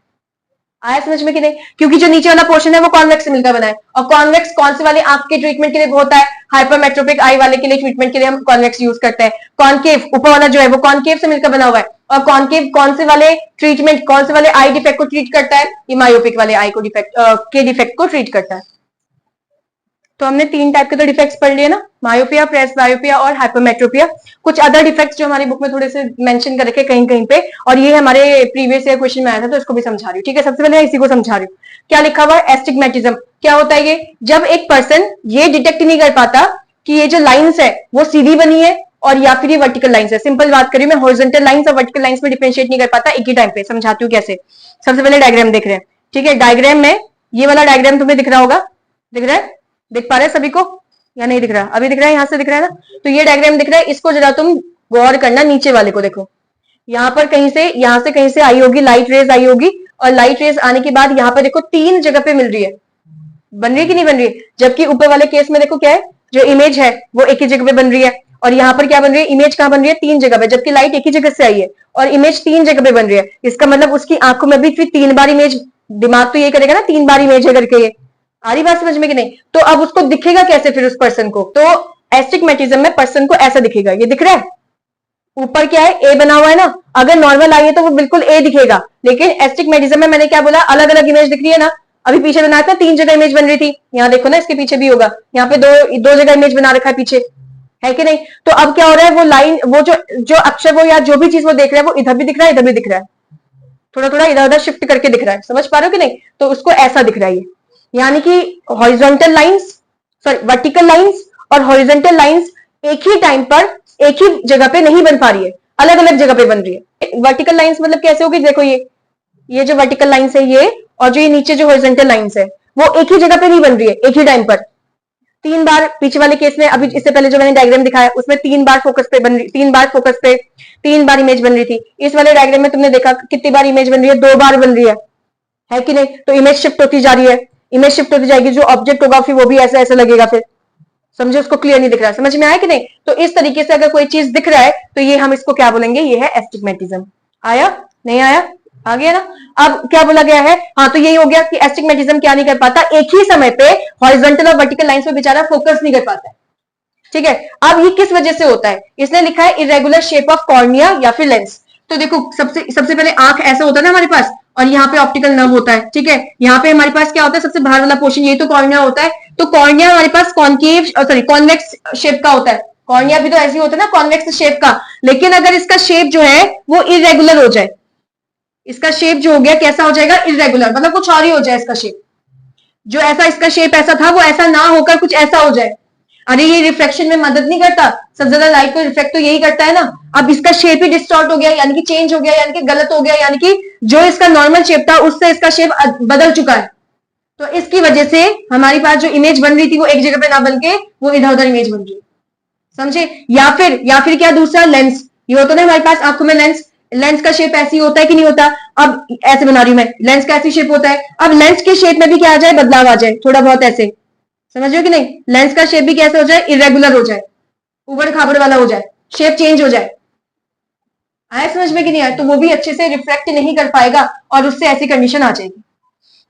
आया समझ में कि नहीं? क्योंकि जो नीचे वाला पोर्शन है वो कॉन्वेक्स से मिलकर बना है, और कॉन्वेक्स कौन से वाले आंख के ट्रीटमेंट के लिए होता है, हाइपरमेट्रोपिक आई वाले के लिए ट्रीटमेंट के लिए हम कॉन्वेक्स यूज करते हैं। कॉन्केव ऊपर वाला जो है वो कॉन्केव से मिलकर बना हुआ है, और कॉन्केव कौन से वाले ट्रीटमेंट, कौन से वाले आई डिफेक्ट को ट्रीट करता है, ये मायोपिक वाले आई को डिफेक्ट के डिफेक्ट को ट्रीट करता है। तो हमने 3 टाइप के तो डिफेक्ट्स पढ़ लिए ना, मायोपिया, प्रेस बायोपिया और हाइपरमेट्रोपिया। कुछ अदर डिफेक्ट्स जो हमारी बुक में थोड़े से मेंशन कर रखे कहीं कहीं पे, और ये हमारे प्रीवियस ईयर क्वेश्चन में आया था तो इसको भी समझा रही हूँ। ठीक है, सबसे पहले इसी को समझा रही हूँ। क्या लिखा हुआ है, एस्टिग्मेटिज्म। क्या होता है ये, जब एक पर्सन ये डिटेक्ट नहीं कर पाता कि ये जो लाइन्स है वो सीधी बनी है और या फिर ये वर्टिकल लाइन्स है। सिंपल बात करी मैं, हॉरिजॉन्टल लाइन्स और वर्टिकल लाइन्स में डिफरेंशिएट नहीं कर पाता एक ही टाइम पे। समझाती हूँ कैसे। सबसे पहले डायग्राम देख रहे हैं। ठीक है, डायग्राम में ये वाला डायग्राम तुम्हें दिख रहा होगा, दिख रहा है, दिख पा रहे हैं सभी को या नहीं दिख रहा? अभी दिख रहा है, यहां से दिख रहा है ना। तो ये डायग्राम दिख रहा है, इसको जरा तुम गौर करना, नीचे वाले को देखो। यहाँ पर कहीं से, यहां से कहीं से आई होगी, लाइट रेज आई होगी, और लाइट रेज आने के बाद यहाँ पर देखो 3 जगह पे मिल रही है, बन रही है कि नहीं बन रही है? जबकि ऊपर वाले केस में देखो क्या है, जो इमेज है वो एक ही जगह पे बन रही है, और यहाँ पर क्या बन रही है, इमेज कहाँ बन रही है, 3 जगह पे, जबकि लाइट एक ही जगह से आई है और इमेज 3 जगह पे बन रही है। इसका मतलब उसकी आंखों में भी फिर 3 बार इमेज, दिमाग तो ये करेगा ना 3 बार इमेज है करके। ये आ रही बात समझ में कि नहीं? तो अब उसको दिखेगा कैसे फिर उस पर्सन को? तो एस्टिग्मेटिज्म में पर्सन को ऐसा दिखेगा, ये दिख रहा है, ऊपर क्या है, ए बना हुआ है ना। अगर नॉर्मल आई है तो वो बिल्कुल ए दिखेगा, लेकिन एस्टिग्मेटिज्म में मैंने क्या बोला, अलग अलग इमेज दिख रही है ना। अभी पीछे बनाया था 3 जगह इमेज बन रही थी, यहाँ देखो ना, इसके पीछे भी होगा, यहाँ पे दो जगह इमेज बना रखा है पीछे, है कि नहीं? तो अब क्या हो रहा है, वो लाइन, वो जो अक्षर वो या जो भी चीज वो देख रहा है वो इधर भी दिख रहा है, इधर भी दिख रहा है, थोड़ा थोड़ा इधर उधर शिफ्ट करके दिख रहा है। समझ पा रहे हो कि नहीं? तो उसको ऐसा दिख रहा है, यानी कि horizontal lines, sorry vertical lines और हॉरिजॉन्टल लाइंस एक ही टाइम पर एक ही जगह पे नहीं बन पा रही है, अलग अलग जगह पे बन रही है। वर्टिकल लाइंस मतलब कैसे होगी, देखो ये जो वर्टिकल लाइंस है ये, और जो ये नीचे जो हॉरिजॉन्टल लाइंस है वो एक ही जगह पे नहीं बन रही है एक ही टाइम पर। 3 बार पीछे वाले केस में, अभी इससे पहले जो मैंने डायग्राम दिखाया उसमें 3 बार फोकस पे बन रही, 3 बार फोकस पे 3 बार इमेज बन रही थी। इस वाले डायग्राम में तुमने देखा कितनी बार इमेज बन रही है, 2 बार बन रही है कि नहीं? तो इमेज शिफ्ट होती जा रही है, इमेज शिफ्ट होती जाएगी, जो ऑब्जेक्ट होगा फिर वो भी ऐसा ऐसा लगेगा, फिर समझो उसको क्लियर नहीं दिख रहा है। समझ में आया कि नहीं? तो इस तरीके से अगर कोई चीज दिख रहा है तो ये हम इसको क्या बोलेंगे, ये है एस्टिग्मेटिज्म। आया नहीं आया? आ गया ना। अब क्या बोला गया है, हाँ तो यही हो गया कि एस्टिग्मेटिज्म क्या नहीं कर पाता, एक ही समय पे हॉरिजॉन्टल और वर्टिकल लाइंस पे बेचारा फोकस नहीं कर पाता है। ठीक है, अब ये किस वजह से होता है, इसने लिखा है इरेगुलर शेप ऑफ कॉर्निया या फिर लेंस। तो देखो सबसे पहले आंख ऐसा होता है ना हमारे पास, और यहाँ पे ऑप्टिकल नर्व होता है। ठीक है, यहाँ पे हमारे पास क्या होता है, सबसे बाहर वाला पोर्शन ये तो कॉर्निया होता है। तो कॉर्निया हमारे पास कॉन्केव सॉरी कॉन्वेक्स शेप का होता है। कॉर्निया भी तो ऐसे ही होता है ना, कॉन्वेक्स शेप का। लेकिन अगर इसका शेप जो है वो इरेगुलर हो जाए, इसका शेप जो हो गया कैसा हो जाएगा, इरेगुलर, मतलब कुछ और ही हो जाए इसका शेप, जो ऐसा इसका शेप ऐसा था वो ऐसा ना होकर कुछ ऐसा हो जाए। अरे ये रिफ्लेक्शन में मदद नहीं करता, सबसे ज्यादा लाइट को रिफ्लेक्ट तो यही करता है ना। अब इसका शेप ही डिस्टॉर्ट हो गया, यानी कि चेंज हो गया, यानी कि गलत हो गया, यानी कि जो इसका नॉर्मल शेप था उससे इसका शेप बदल चुका है। तो इसकी वजह से हमारी पास जो इमेज बन रही थी वो एक जगह पे ना बन के वो इधर उधर इमेज बन रही है, समझे। या फिर क्या दूसरा, लेंस। ये होता है ना हमारे पास आंखों में लेंस, लेंस का शेप ऐसी होता है कि नहीं होता। अब ऐसे बना रही हूं मैं, लेंस का ऐसी शेप होता है। अब लेंस के शेप में भी क्या आ जाए, बदलाव आ जाए थोड़ा बहुत, ऐसे समझ रहे हो कि नहीं। लेंस का शेप भी कैसे हो जाए, इरेगुलर हो जाए, उबड़ खाबड़ वाला हो जाए, शेप चेंज हो जाए। आया समझ में कि नहीं आया, तो वो भी अच्छे से रिफ्लेक्ट नहीं कर पाएगा और उससे ऐसी कंडीशन आ जाएगी।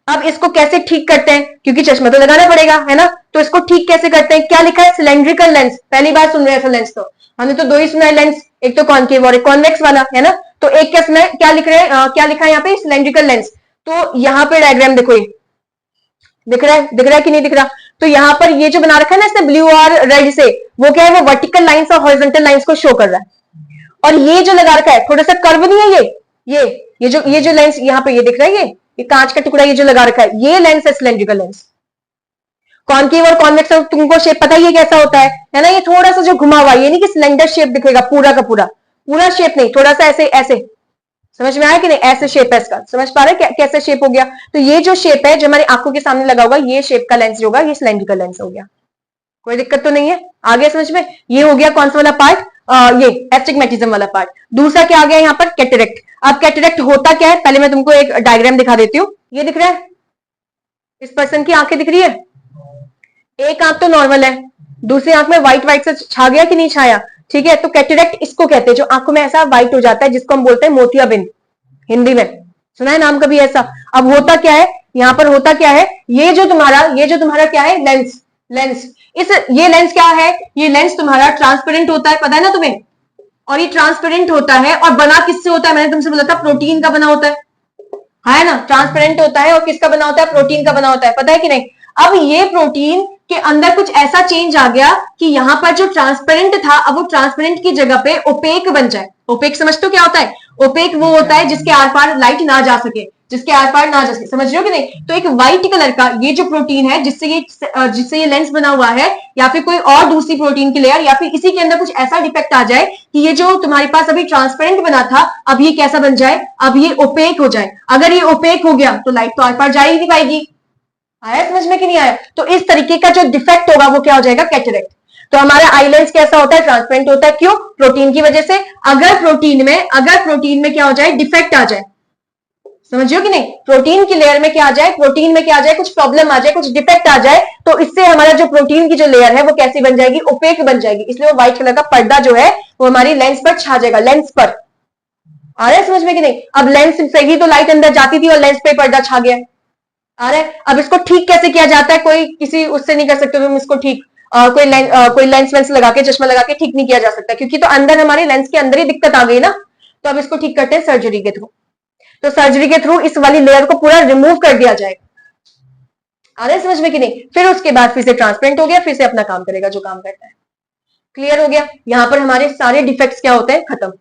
अब इसको कैसे ठीक करते हैं, क्योंकि चश्मा तो लगाना पड़ेगा है ना, तो इसको ठीक कैसे करते हैं। क्या लिखा है, सिलेंड्रिकल लेंस। पहली बार सुन रहे हैं लेंस, तो हमने तो दो ही सुना है लेंस, एक तो कॉन्केव और एक कॉन्वेक्स वाला, है ना। तो एक क्या सुना है, क्या लिख रहे हैं, क्या लिखा है यहाँ पे, सिलेंड्रिकल लेंस। तो यहाँ पे डायग्राम देखो, ये दिख रहा है कि नहीं दिख रहा। तो यहाँ पर ये जो बना रखा है ना इसने ब्लू और रेड से, वो क्या है, वो वर्टिकल लाइंस और हॉरिजॉन्टल लाइंस को शो कर रहा है। और ये जो लगा रखा है थोड़ा सा कर्व नहीं है, ये जो लेंस यहाँ पे ये दिख रहा है, ये कांच का टुकड़ा ये जो लगा रखा है, ये लेंस है सिलेंड्रिकल लेंस। कॉन्केव और कॉन्वेक्स तुमको शेप पता ही है कैसा होता है ना। ये थोड़ा सा जो घुमा हुआ, ये नहीं कि सिलेंडर शेप दिखेगा पूरा का पूरा शेप नहीं, थोड़ा सा ऐसे ऐसे, समझ में आया कि नहीं, ऐसे शेप है इसका, समझ पा रहे कैसे शेप हो गया। तो ये जो शेप है जो हमारी आंखों के सामने लगा होगा, ये शेप का लेंस जो होगा ये सिलेंड्रिकल लेंस हो गया। कोई दिक्कत तो नहीं है, आ गया समझ में। ये हो गया कौन सा वाला पार्ट, ये एस्टिग्मेटिज्म वाला पार्ट। दूसरा क्या आ गया यहाँ पर, कैटरेक्ट। अब कैटरेक्ट होता क्या है, पहले मैं तुमको एक डायग्राम दिखा देती हूँ। ये दिख रहा है, इस पर्सन की आंखें दिख रही है, एक आंख तो नॉर्मल है, दूसरी आंख में व्हाइट व्हाइट से छा गया कि नहीं छाया। ठीक है, तो कैटरेक्ट इसको कहते हैं, जो आंखों में ऐसा व्हाइट हो जाता है जिसको हम बोलते हैं मोतियाबिंद, हिंदी में सुना है नाम कभी ऐसा। अब होता क्या है, यहाँ पर होता क्या है, ये जो तुम्हारा क्या है, लेंस। ये लेंस क्या है, ये लेंस तुम्हारा ट्रांसपेरेंट होता है, पता है ना तुम्हें। और ये ट्रांसपेरेंट होता है और बना किससे होता है, मैंने तुमसे बोला था प्रोटीन का बना होता है ना। ट्रांसपेरेंट होता है और किसका बना होता है, प्रोटीन का बना होता है, पता है कि नहीं। अब ये प्रोटीन के अंदर कुछ ऐसा चेंज आ गया कि यहाँ पर जो ट्रांसपेरेंट था, अब वो ट्रांसपेरेंट की जगह पे ओपेक बन जाए। ओपेक समझते हो क्या होता है, ओपेक वो होता है जिसके आर पार लाइट ना जा सके, समझ रहे हो कि नहीं। तो एक व्हाइट कलर का ये जो प्रोटीन है जिससे ये लेंस बना हुआ है, या फिर कोई और दूसरी प्रोटीन की लेयर, या फिर इसी के अंदर कुछ ऐसा डिफेक्ट आ जाए कि ये जो तुम्हारे पास अभी ट्रांसपेरेंट बना था, अब ये कैसा बन जाए, अब ये ओपेक हो जाए। अगर ये ओपेक हो गया तो लाइट तो आर पार जा ही नहीं पाएगी। आया समझ में कि नहीं आया। तो इस तरीके का जो डिफेक्ट होगा वो क्या हो जाएगा, कैटरेक्ट। तो हमारा आई लेंस कैसा होता है, ट्रांसपेरेंट होता है, क्यों, प्रोटीन की वजह से। अगर प्रोटीन में क्या हो जाए, डिफेक्ट आ जाए, समझियो कि नहीं, प्रोटीन की लेयर में क्या आ जाए, कुछ प्रॉब्लम आ जाए, कुछ डिफेक्ट आ जाए, तो इससे हमारा जो प्रोटीन की जो लेयर है वो कैसी बन जाएगी, ओपेक बन जाएगी। इसलिए वो व्हाइट कलर का पर्दा जो है वो हमारी लेंस पर छा जाएगा, लेंस पर। आ रहा है समझ में कि नहीं। अब लेंस से ही तो लाइट अंदर जाती थी और लेंस पे पर्दा छा गया। आ रहा है। अब इसको ठीक कैसे किया जाता है, कोई किसी उससे नहीं कर सकते तुम इसको ठीक, कोई लेंस वेंस लगा के, चश्मा लगा के ठीक नहीं किया जा सकता, क्योंकि तो अंदर हमारे लेंस के अंदर ही दिक्कत आ गई ना। तो अब इसको ठीक करते हैं सर्जरी के थ्रू। तो सर्जरी के थ्रू इस वाली लेयर को पूरा रिमूव कर दिया जाएगा। आ रहा है समझ में कि नहीं। फिर उसके बाद फिर से ट्रांसपेरेंट हो गया, फिर से अपना काम करेगा जो काम करता है। क्लियर हो गया। यहां पर हमारे सारे डिफेक्ट्स क्या होते हैं, खत्म।